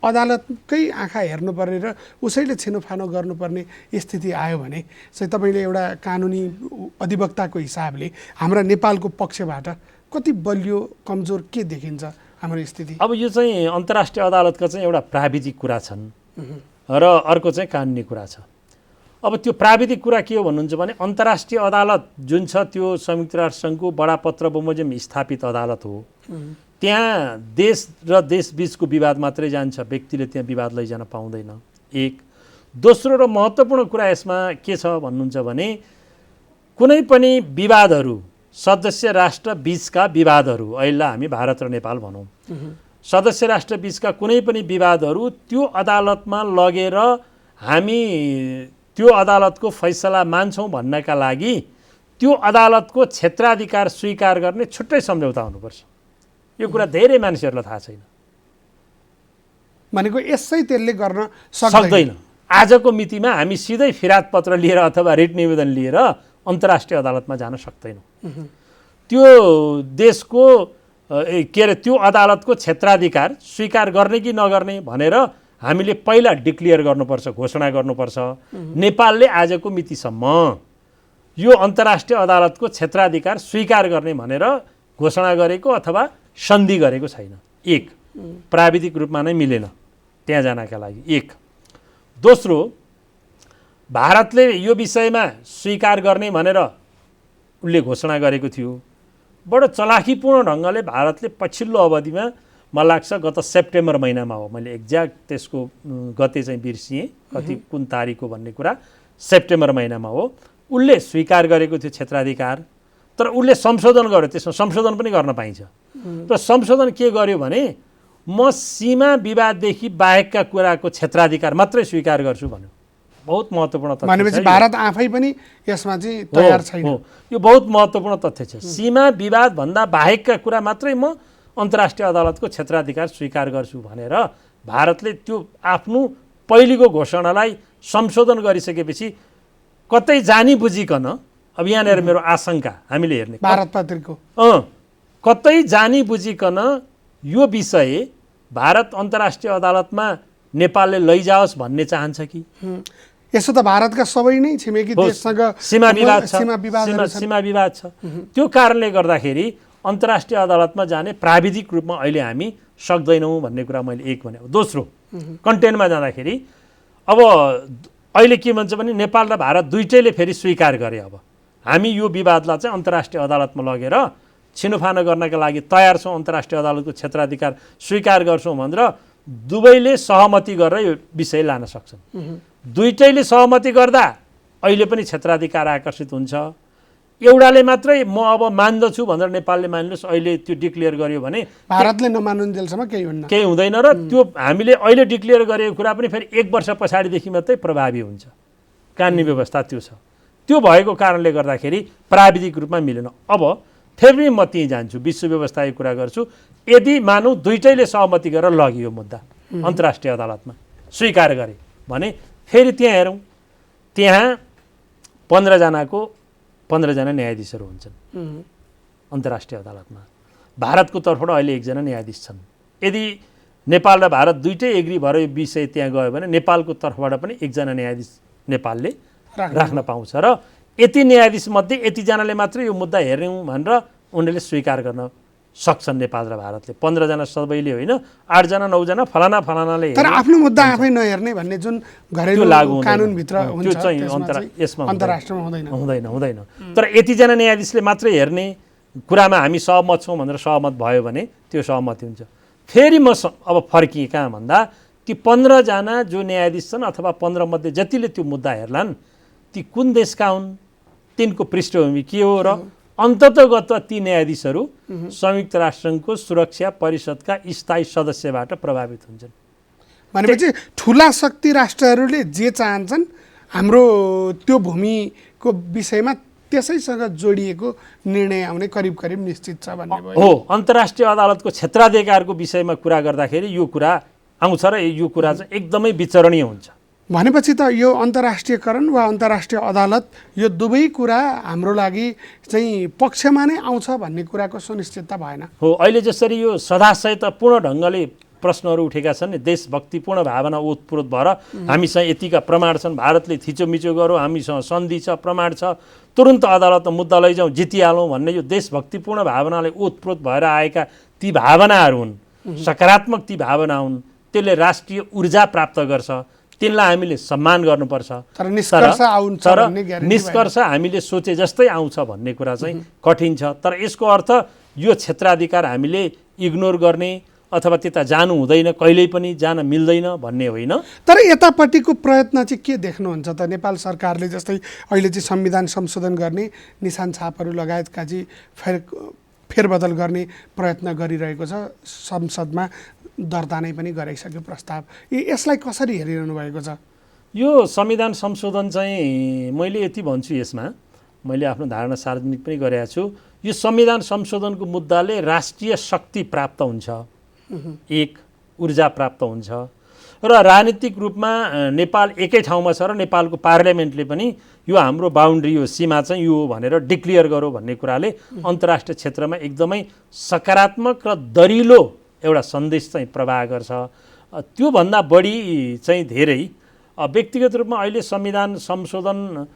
अदालतकै आँखा हेर्नुपर्ने र उसैले छिनोफानो गर्नुपर्ने स्थिति आयो भने चाहिँ तपाईँले एउटा कानुनी अधिवक्ताको हिसाबले हाम्रा नेपालको पक्षबाट कति बलियो कमजोर के देखिन्छ हाम्रो स्थिति? अब यो चाहिँ अन्तर्राष्ट्रिय अदालतका चाहिँ एउटा प्राविधिक कुरा छन् र अर्को चाहिँ कानुनी कुरा छ। अब त्यो प्राविधिक कुरा के हो भन्नुहुन्छ भने अन्तर्राष्ट्रिय अदालत जुन छ त्यो संयुक्त राष्ट्रसङ्घको बडापत्र बमोजिम स्थापित अदालत हो। त्यहाँ देश र देशबीचको विवाद मात्रै जान्छ, व्यक्तिले त्यहाँ विवाद लैजान पाउँदैन। एक। दोस्रो र महत्त्वपूर्ण कुरा यसमा के छ भन्नुहुन्छ भने कुनै पनि विवादहरू, सदस्य राष्ट्र बीचका विवादहरू, अहिले हामी भारत र नेपाल भनौँ, सदस्य राष्ट्र बीचका कुनै पनि विवादहरू त्यो अदालतमा लगेर हामी त्यो अदालतको फैसला मान्छौँ भन्नका लागि त्यो अदालतको क्षेत्राधिकार स्वीकार गर्ने छुट्टै सम्झौता हुनुपर्छ। यो कुरा धेरै मानिसहरूलाई थाहा छैन। भनेको यसै त्यसले गर्न सक्दैन। आजको मितिमा हामी सिधै फिराद पत्र लिएर अथवा रिट निवेदन लिएर अन्तर्राष्ट्रिय अदालतमा जान सक्दैनौँ। त्यो देशको के अरे त्यो अदालतको क्षेत्राधिकार स्वीकार गर्ने कि नगर्ने भनेर हामीले पहिला डिक्लेयर गर्नुपर्छ, घोषणा गर्नुपर्छ। नेपालले आजको मितिसम्म यो अन्तर्राष्ट्रिय अदालतको क्षेत्राधिकार स्वीकार गर्ने भनेर घोषणा गरेको अथवा सन्धि गरेको छैन। एक, प्राविधिक रूपमा नै मिलेन त्यहाँ जानका लागि। एक। दोस्रो, भारतले यो विषयमा स्वीकार गर्ने भनेर उसले घोषणा गरेको थियो। बडो चलाखीपूर्ण ढङ्गले भारतले पछिल्लो अवधिमा मलाई लाग्छ गत सेप्टेम्बर महिनामा हो, मैले एक्ज्याक्ट त्यसको गते चाहिँ बिर्सिएँ, कति कुन तारिक हो भन्ने कुरा, सेप्टेम्बर महिनामा हो, उसले स्वीकार गरेको थियो क्षेत्राधिकार। तर उसले संशोधन गर्यो, त्यसमा संशोधन पनि गर्न पाइन्छ। र संशोधन के गर्यो भने म सीमा विवाददेखि बाहेकका कुराको क्षेत्राधिकार मात्रै स्वीकार गर्छु भन्यो। बहुत महत्त्वपूर्ण तथ्य भनेपछि भारत आफै पनि यसमा चाहिँ तयार छैन। यो बहुत महत्त्वपूर्ण तथ्य छ। सीमा विवाद भन्दा बाहेकका कुरा मात्रै म अन्तर्राष्ट्रिय अदालतको क्षेत्राधिकार स्वीकार गर्छु भनेर भारतले त्यो आफ्नो पहिलेको घोषणालाई संशोधन गरिसकेपछि कतै जानी बुझिकन, अब यहाँनिर मेरो आशंका हामीले हेर्ने भारतप्रतिको कतै जानी बुझिकन यो विषय भारत अन्तर्राष्ट्रिय अदालतमा नेपालले लैजाओस् भन्ने चाहन्छ कि? यसो त भारतका सबै नै छिमेकी देशसँग सीमा विवाद छ। त्यो कारणले गर्दाखेरि अन्तर्राष्ट्रिय अदालतमा जाने प्राविधिक रूपमा अहिले हामी सक्दैनौँ भन्ने कुरा मैले एक भने। दोस्रो, कन्टेन्टमा जाँदाखेरि अब अहिले के भन्छ भने नेपाल र भारत दुईटैले फेरि स्वीकार गरे अब हामी यो विवादलाई चाहिँ अन्तर्राष्ट्रिय अदालतमा लगेर छिनोफानो गर्नका लागि तयार छौँ, अन्तर्राष्ट्रिय अदालतको क्षेत्राधिकार स्वीकार गर्छौँ भनेर दुवैले सहमति गरेर यो विषय लान सक्छन्। दुईटैले सहमति गर्दा अहिले पनि क्षेत्राधिकार आकर्षित हुन्छ। एउटाले मात्रै म अब मान्दछु भनेर नेपालले मान्नुहोस् अहिले त्यो डिक्लेयर गर्यो भने भारतले नमानुन्जेलसम्म केही हुँदैन र त्यो हामीले अहिले डिक्लेयर गरेको कुरा पनि फेरि 1 वर्ष पछाडिदेखि मात्रै प्रभावी हुन्छ। कानुनी व्यवस्था त्यो छ। त्यो भएको कारणले गर्दाखेरि प्राविधिक रूपमा मिलेन। अब फेरि म त्यहीँ जान्छु, विश्व व्यवस्थाको कुरा गर्छु। यदि मानौँ दुईटैले सहमति गरेर लगियो मुद्दा अन्तर्राष्ट्रिय अदालतमा स्वीकार गरे भने फेरि त्यहाँ हेरौँ, त्यहाँ 15 जना न्यायाधीशहरू हुन्छन् अन्तर्राष्ट्रिय अदालतमा। भारतको तर्फबाट अहिले 1 जना न्यायाधीश छन्। यदि नेपाल र भारत दुईटै एग्री भएर यो विषय त्यहाँ गयो भने नेपालको तर्फबाट पनि 1 जना न्यायाधीश नेपालले राख्न पाउँछ र यति न्यायाधीश मध्ये यतिजनाले मात्रै यो मुद्दा हेर्यौँ भनेर उनीहरूले स्वीकार गर्न सक्छन्। नेपाल र भारतले 15 जना सबैले होइन, 8 जना 9 जना फलानाले तर आफ्नो मुद्दा आफै नहेर्ने भन्ने जुन घरेलु कानुनभित्र हुन्छ त्यो चाहिँ यसमा अन्तर्राष्ट्रमा हुँदैन। तर यतिजना न्यायाधीशले मात्रै हेर्ने कुरामा हामी सहमत छौँ भनेर सहमत भयो भने त्यो सहमति हुन्छ। फेरि म अब फर्किएँ कहाँ भन्दा ती 15 जना जो न्यायाधीश छन् अथवा 15 मध्ये जतिले त्यो मुद्दा हेर्लान् ती कुन देशका हुन्, तिनको पृष्ठभूमि के हो र अन्ततगत ती न्यायाधीशहरू संयुक्त राष्ट्रसङ्घको सुरक्षा परिषदका स्थायी सदस्यबाट प्रभावित हुन्छन्। भनेपछि ठुला शक्ति राष्ट्रहरूले जे चाहन्छन् हाम्रो त्यो भूमिको विषयमा त्यसैसँग जोडिएको निर्णय आउने करिब निश्चित छ भन्ने भयो। हो, अन्तर्राष्ट्रिय अदालतको क्षेत्राधिकारको विषयमा कुरा गर्दाखेरि यो कुरा आउँछ र यो कुरा चाहिँ एकदमै विचरणीय हुन्छ। भनेपछि त यो अन्तर्राष्ट्रियकरण वा अन्तर्राष्ट्रिय अदालत यो दुवै कुरा हाम्रो लागि चाहिँ पक्षमा नै आउँछ भन्ने कुराको सुनिश्चितता भएन। हो, अहिले जसरी यो सदाशयतापूर्ण ढङ्गले प्रश्नहरू उठेका छन् नि, देशभक्तिपूर्ण भावना ओतप्रोत भएर हामीसँग यतिका प्रमाण छन्, भारतले थिचोमिचो गरौँ, हामीसँग सन्धि छ, प्रमाण छ, तुरुन्त अदालतमा मुद्दा लैजाउँ, जितिहालौँ भन्ने यो देशभक्तिपूर्ण भावनाले ओतप्रोत भएर आएका ती भावनाहरू हुन्, सकारात्मक ती भावना हुन्। त्यसले राष्ट्रिय ऊर्जा प्राप्त गर्छ, तिनलाई हामीले सम्मान गर्नुपर्छ। तर निष्कर्ष हामीले सोचे जस्तै आउँछ भन्ने कुरा चाहिँ कठिन छ। तर यसको अर्थ यो क्षेत्राधिकार हामीले इग्नोर गर्ने अथवा त्यता जानु हुँदैन, कहिल्यै पनि जान मिल्दैन भन्ने होइन। तर यतापट्टिको प्रयत्न चाहिँ के देख्नुहुन्छ त? नेपाल सरकारले जस्तै अहिले चाहिँ संविधान संशोधन गर्ने, निशान छापहरू लगायतका चाहिँ फेरबदल गर्ने प्रयत्न गरिरहेको छ, संसदमा दर्ता नै पनि गराइसक्यो प्रस्ताव। यसलाई कसरी हेरिरहनु भएको छ? यो संविधान संशोधन चाहिँ मैले यति भन्छु, यसमा मैले आफ्नो धारणा सार्वजनिक पनि गरेको छु। यो संविधान संशोधनको मुद्दाले राष्ट्रिय शक्ति प्राप्त हुन्छ, एक ऊर्जा प्राप्त हुन्छ र राजनीतिक रूपमा नेपाल एकै ठाउँमा छ र नेपालको पार्लियामेन्टले पनि यो हाम्रो बााउन्ड्री हो, सीमा चाहिँ यो हो भनेर डिक्लेयर गरौँ भन्ने कुराले अन्तर्राष्ट्रिय क्षेत्रमा एकदमै सकारात्मक र दरिलो एउटा सन्देश चाहिँ प्रवाह गर्छ। त्योभन्दा बढी चाहिँ धेरै व्यक्तिगत रूपमा अहिले संविधान संशोधन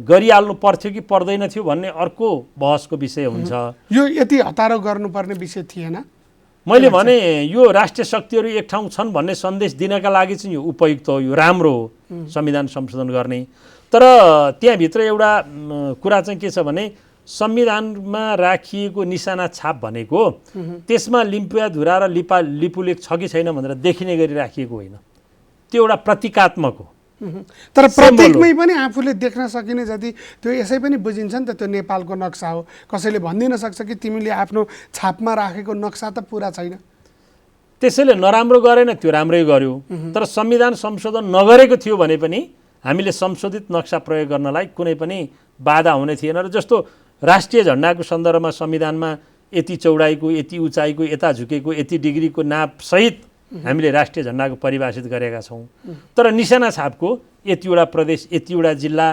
गरिहाल्नु पर्थ्यो कि पर्दैन थियो भन्ने अर्को बहसको विषय हुन्छ। यो यति हतारो गर्नुपर्ने विषय थिएन। मैले भने यो राष्ट्रिय शक्तिहरू एक ठाउँ छन् भन्ने सन्देश दिनका लागि चाहिँ यो उपयुक्त हो, यो राम्रो हो संविधान संशोधन गर्ने। तर त्यहाँभित्र एउटा कुरा चाहिँ के छ भने संविधानमा राखिएको निशाना छाप भनेको त्यसमा लिम्पुवाधुरा र लिपुलेख छ कि छैन भनेर देखिने गरी राखिएको होइन, त्यो एउटा प्रतीकात्मक हो। तर प्रत्येकमै पनि आफूले देख्न सकिने जति त्यो यसै पनि बुझिन्छ नि त, त्यो नेपालको नक्सा हो। कसैले भनिदिन सक्छ कि तिमीले आफ्नो छापमा राखेको नक्सा त पुरा छैन। त्यसैले नराम्रो गरेन, त्यो राम्रै गर्यो। तर संविधान संशोधन नगरेको थियो भने पनि हामीले संशोधित नक्सा प्रयोग गर्नलाई कुनै पनि बाधा हुने थिएन। र जस्तो राष्ट्रिय झन्डाको सन्दर्भमा संविधानमा यति चौडाइको, यति उचाइको, यता झुकेको, यति डिग्रीको नापसहित हामीले राष्ट्रिय झन्डाको परिभाषित गरेका छौँ। तर निशाना छापको यतिवटा प्रदेश, यतिवटा जिल्ला,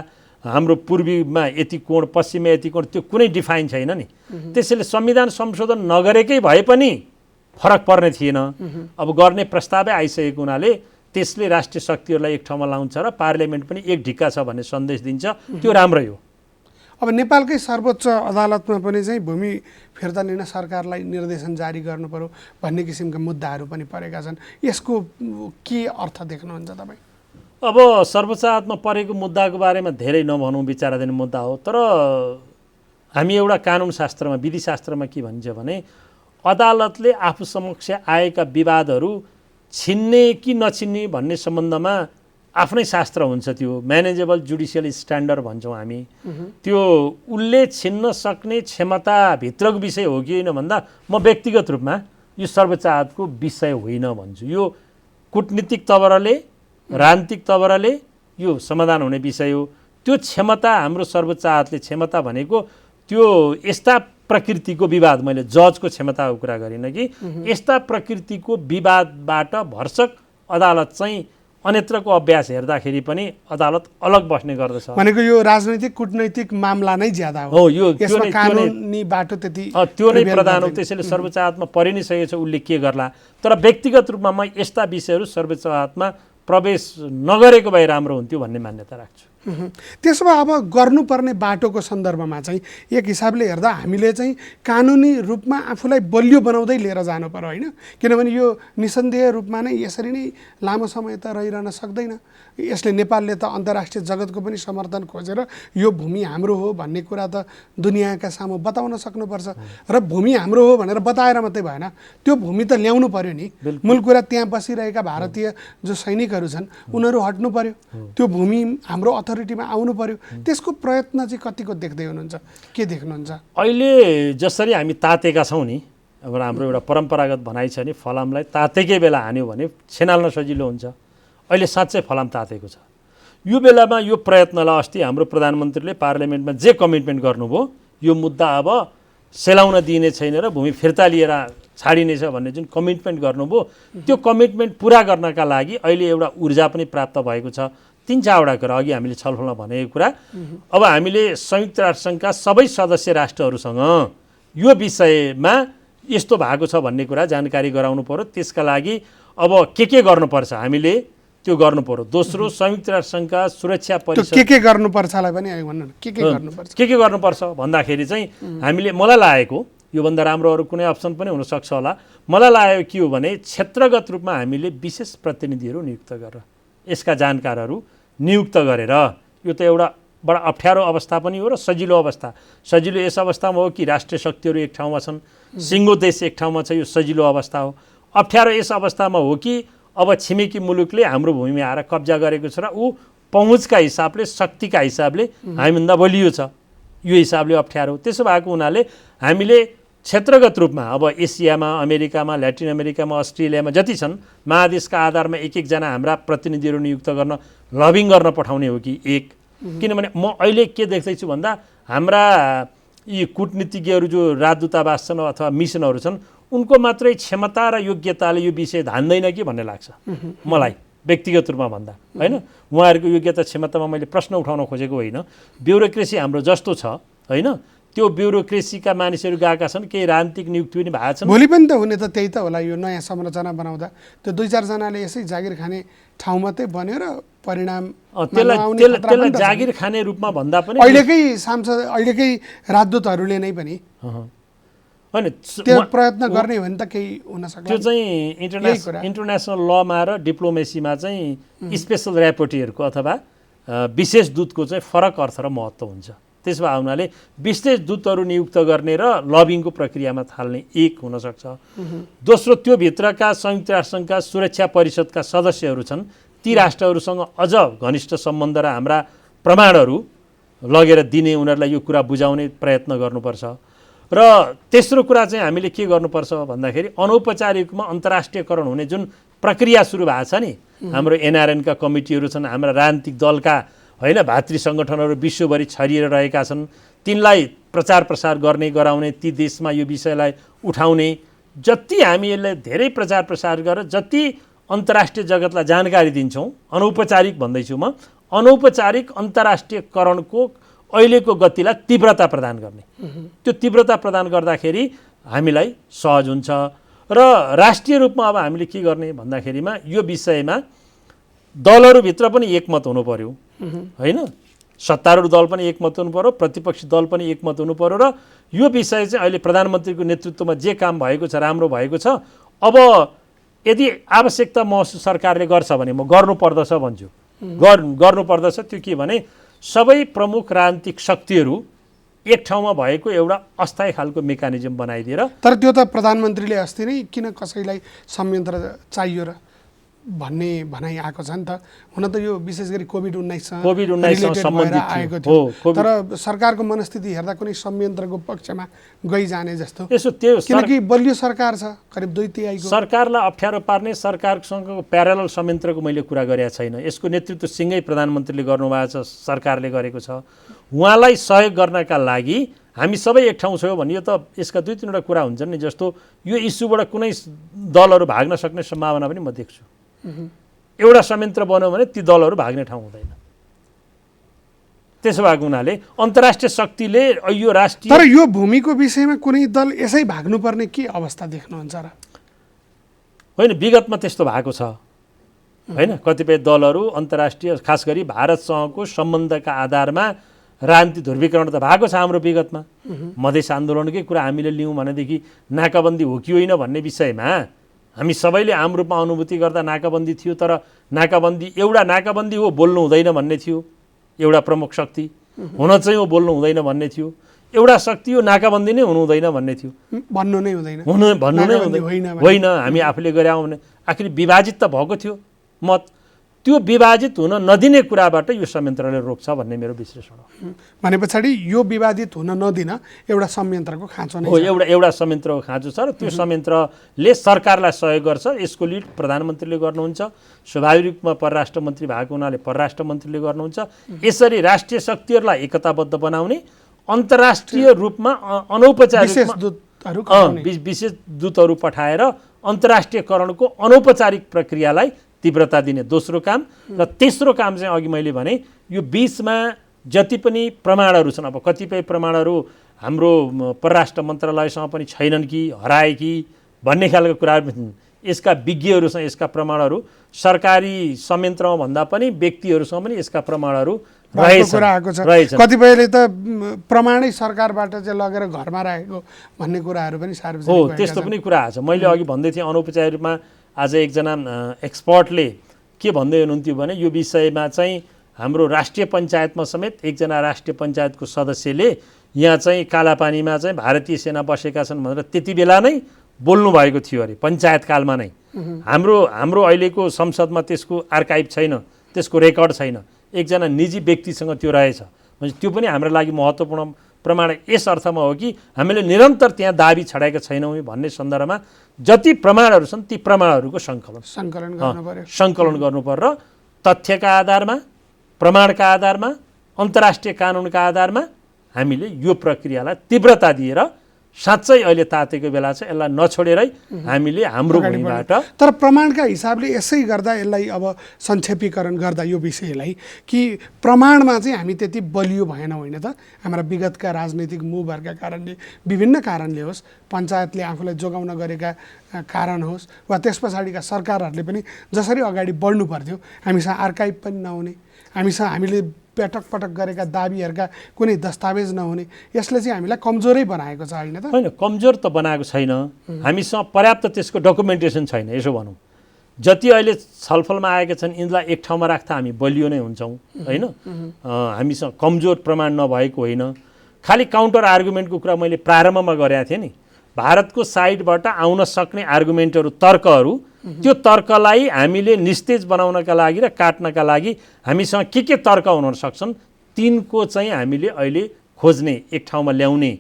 हाम्रो पूर्वीमा यति कोण, पश्चिममा यति कोण, त्यो कुनै डिफाइन छैन नि। त्यसैले संविधान संशोधन नगरेकै भए पनि फरक पर्ने थिएन। अब गर्ने प्रस्तावै आइसकेको हुनाले त्यसले राष्ट्रिय शक्तिहरूलाई एक ठाउँमा लाउँछ र पार्लियामेन्ट पनि एक ढिक्का छ भन्ने सन्देश दिन्छ, त्यो राम्रै हो। अब नेपालकै सर्वोच्च अदालतमा पनि चाहिँ भूमि फिर्ता लिन सरकारलाई निर्देशन जारी गर्नु पर्यो भन्ने किसिमका मुद्दाहरू पनि परेका छन्। यसको के अर्थ देख्नुहुन्छ तपाईँ? अब सर्वोच्च अदालतमा परेको मुद्दाको बारेमा धेरै नभनौँ, विचाराधीन मुद्दा हो। तर हामी एउटा कानुनशास्त्रमा, विधिशास्त्रमा के भन्छ भने अदालतले आफू समक्ष आएका विवादहरू छिन्ने कि नछिन्ने भन्ने सम्बन्धमा आफ्नै शास्त्र हुन्छ। त्यो म्यानेजेबल जुडिसियल स्ट्यान्डर्ड भन्छौँ हामी। त्यो उसले छिन्न सक्ने क्षमताभित्रको विषय हो कि होइन भन्दा म व्यक्तिगत रूपमा यो सर्वोच्च अदालतको विषय होइन भन्छु। यो कूटनीतिक तवरले, राजनीतिक तवरले यो समाधान हुने विषय हो। त्यो क्षमता हाम्रो सर्वोच्च अदालतले, क्षमता भनेको त्यो यस्ता प्रकृतिको विवाद, मैले जजको क्षमताको कुरा गरिनँ कि यस्ता प्रकृतिको विवादबाट भरसक अदालत चाहिँ अन्यत्रको अभ्यास हेर्दाखेरि पनि अदालत अलग बस्ने गर्दछ। भनेको यो राजनैतिक कूटनैतिक मामला नै ज्यादा हो। यो यसमा कानुनी बाटो त्यति त्यो नै प्रधान हो। त्यसैले सर्वोच्च अदालतमा परि नै सकेको छ, उसले के गर्ला। तर व्यक्तिगत रूपमा म यस्ता विषयहरू सर्वोच्च अदालतमा प्रवेश नगरेको भए राम्रो हुन्थ्यो भन्ने मान्यता राख्छु। त्यसो भए अब गर्नुपर्ने बाटोको सन्दर्भमा चाहिँ एक हिसाबले हेर्दा हामीले चाहिँ कानुनी रूपमा आफूलाई बलियो बनाउँदै लिएर जानु पर्यो, होइन? किनभने यो निसन्देह रूपमा नै यसरी नै लामो समय त रहिरहन सक्दैन। यसले नेपालले त अन्तर्राष्ट्रिय जगतको पनि समर्थन खोजेर यो भूमि हाम्रो हो भन्ने कुरा त दुनियाँका सामु बताउन सक्नुपर्छ। र भूमि हाम्रो हो भनेर बताएर मात्रै भएन, त्यो भूमि त ल्याउनु पर्यो नि। मूल कुरा त्यहाँ बसिरहेका भारतीय जो सैनिकहरू छन् उनीहरू हट्नु पर्यो, त्यो भूमि हाम्रो अथोरिटीमा आउनु पर्यो। त्यसको प्रयत्न चाहिँ कतिको देख्दै हुनुहुन्छ, के देख्नुहुन्छ? अहिले जसरी हामी तातेका छौँ नि, अब हाम्रो एउटा परम्परागत भनाइ छ नि, फलामलाई तातेकै बेला हान्यो भने छेनाल्न सजिलो हुन्छ। अहिले साँच्चै फलाम तातेको छ। यो बेलामा यो प्रयत्नलाई अस्ति हाम्रो प्रधानमन्त्रीले पार्लियामेन्टमा जे कमिटमेन्ट गर्नुभयो, यो मुद्दा अब सेलाउन दिइने छैन र भूमि फिर्ता लिएर छाडिनेछ भन्ने जुन कमिटमेन्ट गर्नुभयो, त्यो कमिटमेन्ट पुरा गर्नका लागि अहिले एउटा ऊर्जा पनि प्राप्त भएको छ। 3-4वटा कुरा अघि हामीले छलफलमा भनेको कुरा, अब हामीले संयुक्त राष्ट्रसङ्घका सबै सदस्य राष्ट्रहरूसँग यो विषयमा यस्तो भएको छ भन्ने कुरा जानकारी गराउनु पर्यो। त्यसका लागि अब के गर्नुपर्छ हामीले त्यो गर्नु पर्यो। दोस्रो, संयुक्त राष्ट्रसङ्घका सुरक्षा परिषद के गर्नुपर्छलाई पनि भन्नु, के गर्नुपर्छ, के गर्नुपर्छ भन्दाखेरि चाहिँ हामीले, मलाई लागेको योभन्दा राम्रो अरू कुनै अप्सन पनि हुनसक्छ होला, मलाई लागेको के हो भने क्षेत्रगत रूपमा हामीले विशेष प्रतिनिधिहरू नियुक्त गरेर, यसका जानकारहरू नियुक्त गरेर, यो त एउटा बडा अप्ठ्यारो अवस्था पनि हो र सजिलो अवस्था। सजिलो यस अवस्थामा हो कि राष्ट्रिय शक्तिहरू एक ठाउँमा छन्, सिङ्गो देश एक ठाउँमा छ, यो सजिलो अवस्था हो। अप्ठ्यारो यस अवस्थामा हो कि अब छिमेकी मुलुकले हाम्रो भूमिमा आएर कब्जा गरेको छ र ऊ पहुँचका हिसाबले, शक्तिका हिसाबले हामीभन्दा बलियो छ। यो हिसाबले अप्ठ्यारो। त्यसो भएको हुनाले हामीले क्षेत्रगत रूपमा अब एसियामा, अमेरिकामा, ल्याटिन अमेरिकामा, अस्ट्रेलियामा जति छन् महादेशका आधारमा एक-एकजना हाम्रा प्रतिनिधिहरू नियुक्त गर्न, लबिङ गर्न पठाउने हो कि एक। किनभने म अहिले के देख्दैछु भन्दा हाम्रा यी कूटनीतिज्ञहरू जो राजदूतावास छन् अथवा मिसनहरू छन्, उनको मात्रै क्षमता र योग्यताले यो विषय धान्दैन कि भन्ने लाग्छ मलाई, व्यक्तिगत रूपमा भन्दा, होइन? उहाँहरूको योग्यता क्षमतामा मैले प्रश्न उठाउन खोजेको होइन। ब्युरोक्रेसी हाम्रो जस्तो छ, होइन? त्यो ब्युरोक्रेसीका मानिसहरू गएका छन्, केही राजनीतिक नियुक्ति पनि भएको छन्। भोलि पनि त हुने त त्यही त होला। यो नयाँ संरचना बनाउँदा त्यो 2-4 जनाले यसै जागिर खाने ठाउँ मात्रै बन्यो र परिणाम त्यसलाई जागिर खाने रूपमा भन्दा पनि अहिलेकै सांसद, अहिलेकै राजदूतहरूले नै पनि होइन त्यो प्रयत्न गर्ने हो भने त केही हुन सक्छ। त्यो चाहिँ इन्टरनेसनल लमा र डिप्लोमेसीमा चाहिँ स्पेसल ऱ्यापोर्टियरको अथवा विशेष दूतको चाहिँ फरक अर्थ र महत्त्व हुन्छ। त्यसो भए हुनाले विशेष दूतहरू नियुक्त गर्ने र लबिङको प्रक्रियामा थाल्ने एक हुनसक्छ। दोस्रो, त्यो भित्रका संयुक्त राष्ट्रसङ्घका सुरक्षा परिषदका सदस्यहरू छन्, ती राष्ट्रहरूसँग अझ घनिष्ठ सम्बन्ध र हाम्रा प्रमाणहरू लगेर दिने, उनीहरूलाई यो कुरा बुझाउने प्रयत्न गर्नुपर्छ। र तेस्रो कुरा चाहिँ हामीले के गर्नुपर्छ भन्दाखेरि अनौपचारिकमा अन्तर्राष्ट्रियकरण हुने जुन प्रक्रिया सुरु भएको छ नि, हाम्रो एनआरएनका कमिटीहरू छन्, हाम्रा राजनीतिक दलका, होइन, भातृ सङ्गठनहरू विश्वभरि छरिएर रहेका छन्, तिनलाई प्रचार प्रसार गर्ने, गराउने, ती देशमा यो विषयलाई उठाउने, जति हामी यसलाई धेरै प्रचार प्रसार गरेर जति अन्तर्राष्ट्रिय जगतलाई जानकारी दिन्छौँ, अनौपचारिक भन्दैछु म, अनौपचारिक अन्तर्राष्ट्रियकरणको अहिलेको गतिलाई तीव्रता प्रदान गर्ने, त्यो तीव्रता प्रदान गर्दाखेरि हामीलाई सहज हुन्छ। र राष्ट्रिय रूपमा अब हामीले के गर्ने भन्दाखेरिमा यो विषयमा दलहरूभित्र पनि एकमत हुनु पर्यो, होइन? सत्तारूढ दल पनि एकमत हुनु पर्यो, प्रतिपक्षी दल पनि एकमत हुनु पर्यो। र यो विषय चाहिँ अहिले प्रधानमन्त्रीको नेतृत्वमा जे काम भएको छ, राम्रो भएको छ। अब यदि आवश्यकता महसुस सरकारले गर्छ भने म गर्नुपर्दछ भन्छु, गर्नुपर्दछ। त्यो के भने सबै प्रमुख राजनीतिक शक्तिहरू एक ठाउँमा भएको एउटा अस्थायी खालको मेकानिजम बनाइदिएर। तर त्यो त प्रधानमन्त्रीले अस्ति नै किन कसैलाई संयन्त्र चाहियो र भन्ने भनाइ आएको छ नि त। हुन त यो विशेष गरी कोभिड-19 सम्बन्धित आएको थियो, तर सरकारको मनस्थिति हेर्दा कुनै संयन्त्रको पक्षमा गइजाने जस्तो। किनकि बलियो सरकार छ, करिब 2/3 सरकारलाई अप्ठ्यारो पार्ने सरकारसँगको प्यारलल संयन्त्रको मैले कुरा गरेको छैन। यसको नेतृत्व सिंगै प्रधानमन्त्रीले गर्नुभएको छ, सरकारले गरेको छ। उहाँलाई सहयोग गर्नका लागि हामी सबै एक ठाउँ छौँ भने यो त यसका 2-3वटा कुरा हुन्छन् नि। जस्तो यो इस्युबाट कुनै दलहरू भाग्न सक्ने सम्भावना पनि म देख्छु। एउटा संयन्त्र बन्यो भने ती दलहरू भाग्ने ठाउँ हुँदैन। त्यसो भएको हुनाले अन्तर्राष्ट्रिय शक्तिले यो राष्ट्रिय तर यो भूमिको विषयमा कुनै दल यसै भाग्नुपर्ने के अवस्था देख्नुहुन्छ र? होइन, विगतमा त्यस्तो भएको छ होइन। कतिपय दलहरू अन्तर्राष्ट्रिय खास गरी भारतसँगको सम्बन्धका आधारमा राजनीति ध्रुवीकरण त भएको छ हाम्रो विगतमा। मधेस आन्दोलनकै कुरा हामीले लियौँ भनेदेखि नाकाबन्दी हो कि होइन भन्ने विषयमा हामी सबैले आम रूपमा अनुभूति गर्दा नाकाबन्दी थियो, तर नाकाबन्दी हो बोल्नु हुँदैन भन्ने थियो एउटा प्रमुख शक्ति। हुन चाहिँ हो बोल्नु हुँदैन भन्ने थियो। एउटा शक्ति हो नाकाबन्दी नै हुनु हुँदैन भन्ने थियो, भन्नु नै हुँदैन होइन हामी आफूले गऱ्यौँ भने। आखिर विभाजित त भएको थियो मत। त्यो विभाजित हुन नदिने कुराबाट यो संयन्त्रले रोक्छ भन्ने मेरो विश्लेषण हो। भने पछाडि यो विवादित हुन नदिन एउटा संयन्त्रको खाँचो नै हो, एउटा संयन्त्रको खाँचो छ र त्यो संयन्त्रले सरकारलाई सहयोग गर्छ। यसको लिड प्रधानमन्त्रीले गर्नुहुन्छ, स्वाभाविक रूपमा परराष्ट्र मन्त्री भएको हुनाले परराष्ट्र मन्त्रीले गर्नुहुन्छ। यसरी राष्ट्रिय शक्तिहरूलाई एकताबद्ध बनाउने, अन्तर्राष्ट्रिय रूपमा अनौपचारिक विशेष दूतहरू पठाएर अन्तर्राष्ट्रियकरणको अनौपचारिक प्रक्रियालाई तीव्रता दिने दोस्रो काम। र तेस्रो काम चाहिँ अघि मैले भने यो बीचमा जति पनि प्रमाणहरू छन्, अब कतिपय प्रमाणहरू हाम्रो परराष्ट्र मन्त्रालयसँग पनि छैनन् कि हराए कि भन्ने खालको कुराहरू यसका विज्ञहरूसँग यसका प्रमाणहरू सरकारी संयन्त्रमा भन्दा पनि व्यक्तिहरूसँग पनि यसका प्रमाणहरू रहेछन्। कतिपयले त प्रमाणै सरकारबाट चाहिँ लगेर घरमा राखेको भन्ने कुराहरू पनि सार्वजनिक हो। त्यस्तो पनि कुरा छ। मैले अघि भन्दै थिएँ अनौपचारिक रूपमा आज एकजना एक्सपर्टले के भन्दै हुनुहुन्थ्यो भने यो विषयमा चाहिँ हाम्रो राष्ट्रिय पञ्चायतमा समेत एकजना राष्ट्रिय पञ्चायतको सदस्यले यहाँ चाहिँ कालापानीमा चाहिँ भारतीय सेना बसेका छन् भनेर त्यति बेला नै बोल्नु भएको थियो अरे, पञ्चायतकालमा नै। हाम्रो अहिलेको संसदमा त्यसको आर्काइभ छैन, त्यसको रेकर्ड छैन। एकजना निजी व्यक्तिसँग त्यो रहेछ भने त्यो पनि हाम्रो लागि महत्त्वपूर्ण प्रमाण यस अर्थमा हो कि हामीले निरन्तर त्यहाँ दाबी छडाएका छैनौँ भन्ने सन्दर्भमा जति प्रमाणहरू छन् ती प्रमाणहरूको सङ्कलन गर्नु पर्यो र तथ्यका आधारमा, प्रमाणका आधारमा, अन्तर्राष्ट्रिय कानुनका आधारमा हामीले यो प्रक्रियालाई तीव्रता दिएर साँच्चै अहिले तातेको बेला छ यसलाई नछोडेरै हामीले हाम्रो भूमिबाट। तर प्रमाणका हिसाबले यसै गर्दा यसलाई अब संक्षेपीकरण गर्दा यो विषयलाई कि प्रमाणमा चाहिँ हामी त्यति बलियो भएन होइन त। हाम्रा विगतका राजनैतिक मुभहरूका कारणले, विभिन्न कारणले होस्, पञ्चायतले आफूलाई जोगाउन गरेका कारण होस् वा त्यस पछाडिका सरकारहरूले पनि जसरी अगाडि बढ्नु पर्थ्यो हामीसँग आर्काइभ पनि नहुने, हामीले पटक गरेका दाबीहरूका कुनै दस्तावेज नहुने, यसले चाहिँ हामीलाई कमजोरै बनाएको छ होइन त? होइन, कमजोर त बनाएको छैन, हामीसँग पर्याप्त त्यसको डकुमेन्टेसन छैन। यसो भनौँ, जति अहिले छलफलमा आएका छन् यिनलाई एक ठाउँमा राख्दा हामी बलियो नै हुन्छौँ होइन। हामीसँग कमजोर प्रमाण नभएको होइन। खालि काउन्टर आर्गुमेन्टको कुरा मैले प्रारम्भमा गरेको थिएँ नि। भारतको साइडबाट आउन सक्ने आर्गुमेन्टहरू, तर्कहरू, त्यो तर्कलाई हामीले निस्तेज बनाउनका लागि र काट्नका लागि हामीसँग के तर्क हुन सक्छन् तिनको चाहिँ हामीले अहिले खोज्ने, एक ठाउँमा ल्याउने,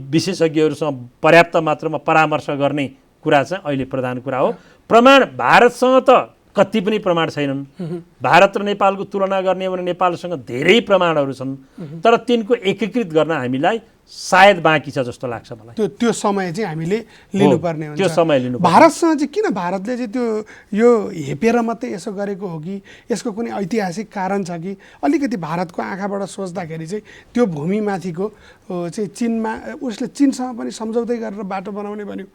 विशेषज्ञहरूसँग पर्याप्त मात्रामा परामर्श गर्ने कुरा चाहिँ अहिले प्रधान कुरा हो। प्रमाण भारतसँग त कति पनि प्रमाण छैनन्। भारत र नेपालको तुलना गर्ने हो भने नेपालसँग धेरै प्रमाणहरू छन्, तर तिनको एकीकृत गर्न हामीलाई सायद बाँकी छ जस्तो लाग्छ मलाई। त्यो समय चाहिँ हामीले लिनुपर्ने हुन्छ। त्यो समय लिनु। भारतसँग चाहिँ किन भारतले चाहिँ त्यो यो हेपेर मात्रै यसो गरेको हो कि यसको कुनै ऐतिहासिक कारण छ कि? अलिकति भारतको आँखाबाट सोच्दाखेरि चाहिँ त्यो भूमिमाथिको चाहिँ चीनमा उसले चीनसँग पनि सम्झौतै गरेर बाटो बनाउने भन्यो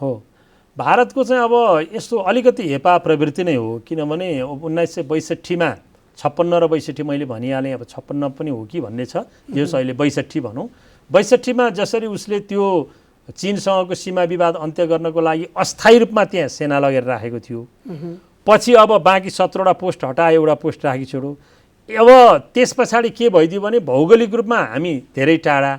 हो। भारतको चाहिँ अब यस्तो अलिकति हेपा प्रवृत्ति नै हो, किनभने 1962मा 56 र 62 मैले भनिहालेँ, अब 56 पनि हो कि भन्ने छ, जस अहिले 62 भनौँ। 62मा जसरी उसले त्यो चीनसँगको सीमा विवाद अन्त्य गर्नको लागि अस्थायी रूपमा त्यहाँ सेना लगेर राखेको थियो, पछि अब बाँकी 17वटा पोस्ट हटायो, एउटा पोस्ट राखी छोडो। अब त्यस पछाडि के भइदियो भने भौगोलिक रूपमा हामी धेरै टाढा,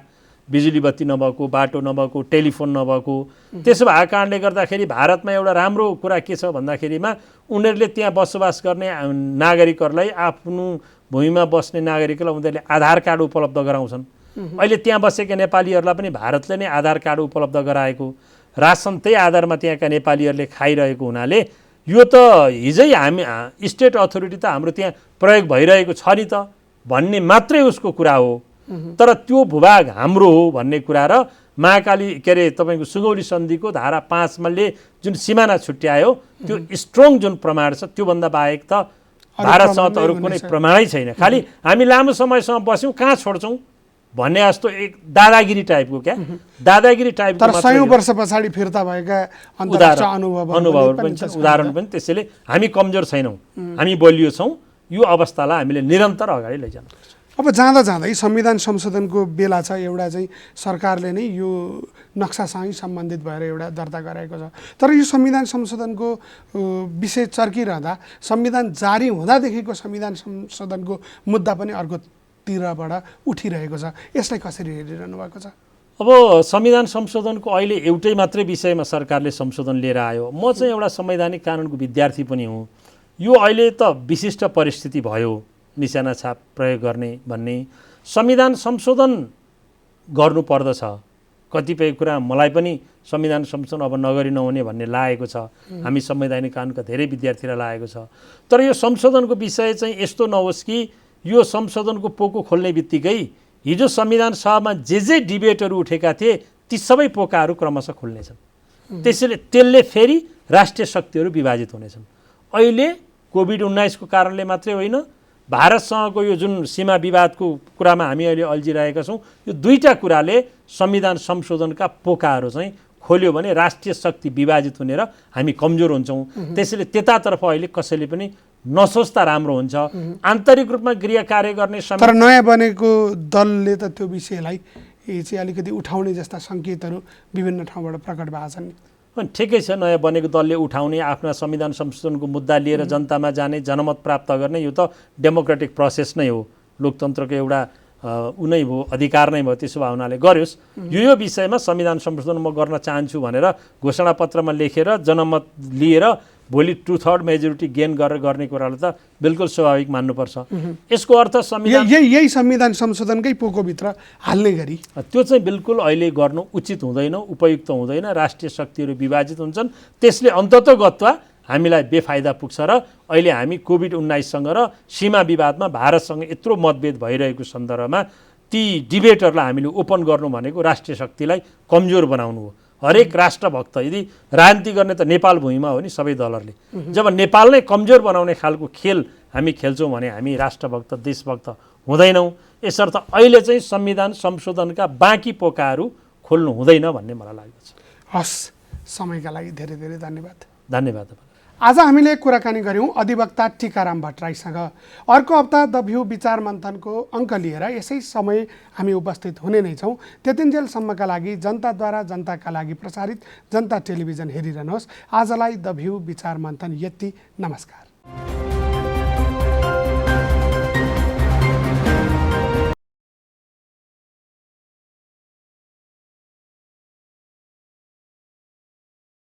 बिजुली बत्ती नभएको, बाटो नभएको, टेलिफोन नभएको, त्यसो भएको कारणले गर्दाखेरि भारतमा एउटा राम्रो कुरा के छ भन्दाखेरिमा उनीहरूले त्यहाँ बसोबास गर्ने नागरिकहरूलाई, आफ्नो भूमिमा बस्ने नागरिकलाई उनीहरूले आधार कार्ड उपलब्ध गराउँछन्। अहिले त्यहाँ बसेका नेपालीहरूलाई पनि भारतले नै आधार कार्ड उपलब्ध गराएको, रासन त्यही आधारमा त्यहाँका नेपालीहरूले खाइरहेको हुनाले यो त हिजै हामी स्टेट अथोरिटी त हाम्रो त्यहाँ प्रयोग भइरहेको छ नि त भन्ने मात्रै उसको कुरा हो। तर त्यो भूभाग हाम्रो हो भन्ने कुरा र महाकाली के अरे तपाईँको सुगौली सन्धिको धारा 5 ले जुन सिमाना छुट्यायो त्यो स्ट्रङ जुन प्रमाण छ, त्योभन्दा बाहेक त भारतसँग त अरू कुनै प्रमाणै छैन। खालि हामी लामो समयसम्म बस्यौँ, कहाँ छोड्छौँ भन्ने जस्तो एक दादागिरी टाइपको, क्या दादागिरी टाइपको। तर 100 वर्ष पछाडि फिर्ता भएका अन्तर्राष्ट्रिय अनुभवहरू पनि छन्, उदाहरण पनि। त्यसैले हामी कमजोर छैनौँ, हामी बलियो छौँ। यो अवस्थालाई हामीले निरन्तर अगाडि लैजानुपर्छ। अब जाँदा जाँदै संविधान संशोधनको बेला छ, एउटा चाहिँ सरकारले नै यो नक्सासँगै सम्बन्धित भएर एउटा दर्ता गराएको छ। तर यो संविधान संशोधनको विषय चर्किरहँदा संविधान जारी हुँदादेखिको संविधान संशोधनको मुद्दा पनि अर्कोतिरबाट उठिरहेको छ। यसलाई कसरी हेरिरहनु भएको छ? अब संविधान संशोधनको अहिले एउटै मात्रै विषयमा सरकारले संशोधन लिएर आयो। म चाहिँ एउटा संवैधानिक कानुनको विद्यार्थी पनि हुँ। यो अहिले त विशिष्ट परिस्थिति भयो, निशाना छाप प्रयोग गर्ने भन्ने। संविधान संशोधन गर्नुपर्दछ। कतिपय कुरा मलाई पनि संविधान संशोधन अब नगरी नहुने भन्ने लागेको छ, हामी संवैधानिक कानुनका धेरै विद्यार्थीलाई लागेको छ। तर यो संशोधनको विषय चाहिँ यस्तो नहोस् कि यो संशोधनको पोको खोल्ने बित्तिकै हिजो संविधान सभामा जे डिबेटहरू उठेका थिए ती सबै पोकाहरू क्रमशः खुल्नेछन्। त्यसैले त्यसले फेरि राष्ट्रिय शक्तिहरू विभाजित हुनेछन्। अहिले कोभिड-19 को कारणले मात्रै होइन, भारतसँगको यो जुन सीमा विवादको कुरामा हामी अहिले अल्झिरहेका छौँ, यो दुईटा कुराले संविधान संशोधनका पोकाहरू चाहिँ खोल्यो भने राष्ट्रिय शक्ति विभाजित हुने र हामी कमजोर हुन्छौँ। त्यसैले त्यतातर्फ अहिले कसैले पनि नसोच्दा राम्रो हुन्छ। आन्तरिक रूपमा गृह कार्य गर्ने तर नयाँ बनेको दलले त त्यो विषयलाई चाहिँ अलिकति उठाउने जस्ता सङ्केतहरू विभिन्न ठाउँबाट प्रकट भएको छन्। ठिकै छ, नयाँ बनेको दलले उठाउने, आफ्ना संविधान संशोधनको मुद्दा लिएर जनतामा जाने, जनमत प्राप्त गर्ने, यो त डेमोक्रेटिक प्रोसेस नै हो, लोकतन्त्रको एउटा उनै भयो, अधिकार नै भयो। त्यसो भए हुनाले गर्योस्। यो विषयमा संविधान संशोधन म गर्न चाहन्छु भनेर घोषणापत्रमा लेखेर जनमत लिएर भोलि 2/3 मेजोरिटी गेन गरेर गर्ने कुरालाई त बिल्कुल स्वाभाविक मान्नुपर्छ। यसको अर्थ संविधान यही संविधान संशोधनकै पोकोभित्र हाल्ने गरी त्यो चाहिँ बिल्कुल अहिले गर्नु उचित हुँदैन, उपयुक्त हुँदैन। राष्ट्रिय शक्तिहरू विभाजित हुन्छन्, त्यसले अन्ततोगत्वा हामीलाई बेफाइदा पुग्छ। र अहिले हामी कोभिड-19सँग र सीमा विवादमा भारतसँग यत्रो मतभेद भइरहेको सन्दर्भमा ती डिबेटहरूलाई हामीले ओपन गर्नु भनेको राष्ट्रिय शक्तिलाई कमजोर बनाउनु हो। हरेक राष्ट्रभक्त यदि राजनीति गर्ने त नेपाल भूमिमा हो नि सबै दलहरूले। जब नेपाल नै कमजोर बनाउने खालको खेल हामी खेल्छौँ भने हामी राष्ट्रभक्त, देशभक्त हुँदैनौँ। यसर्थ अहिले चाहिँ संविधान संशोधनका बाँकी पोकाहरू खोल्नु हुँदैन भन्ने मलाई लाग्दछ। हस्, समयका लागि धेरै धेरै धन्यवाद। धन्यवाद। आज हामीले कुराकानी गऱ्यौँ अधिवक्ता टिकाराम भट्टराईसँग। अर्को हप्ता द भ्यू विचार मन्थनको अङ्क लिएर यसै समय हामी उपस्थित हुने नै छौँ। त्यतिन्जेलसम्मका लागि जनताद्वारा जनताका लागि प्रसारित जनता टेलिभिजन हेरिरहनुहोस्। आजलाई द भ्यू विचार मन्थन यति। नमस्कार।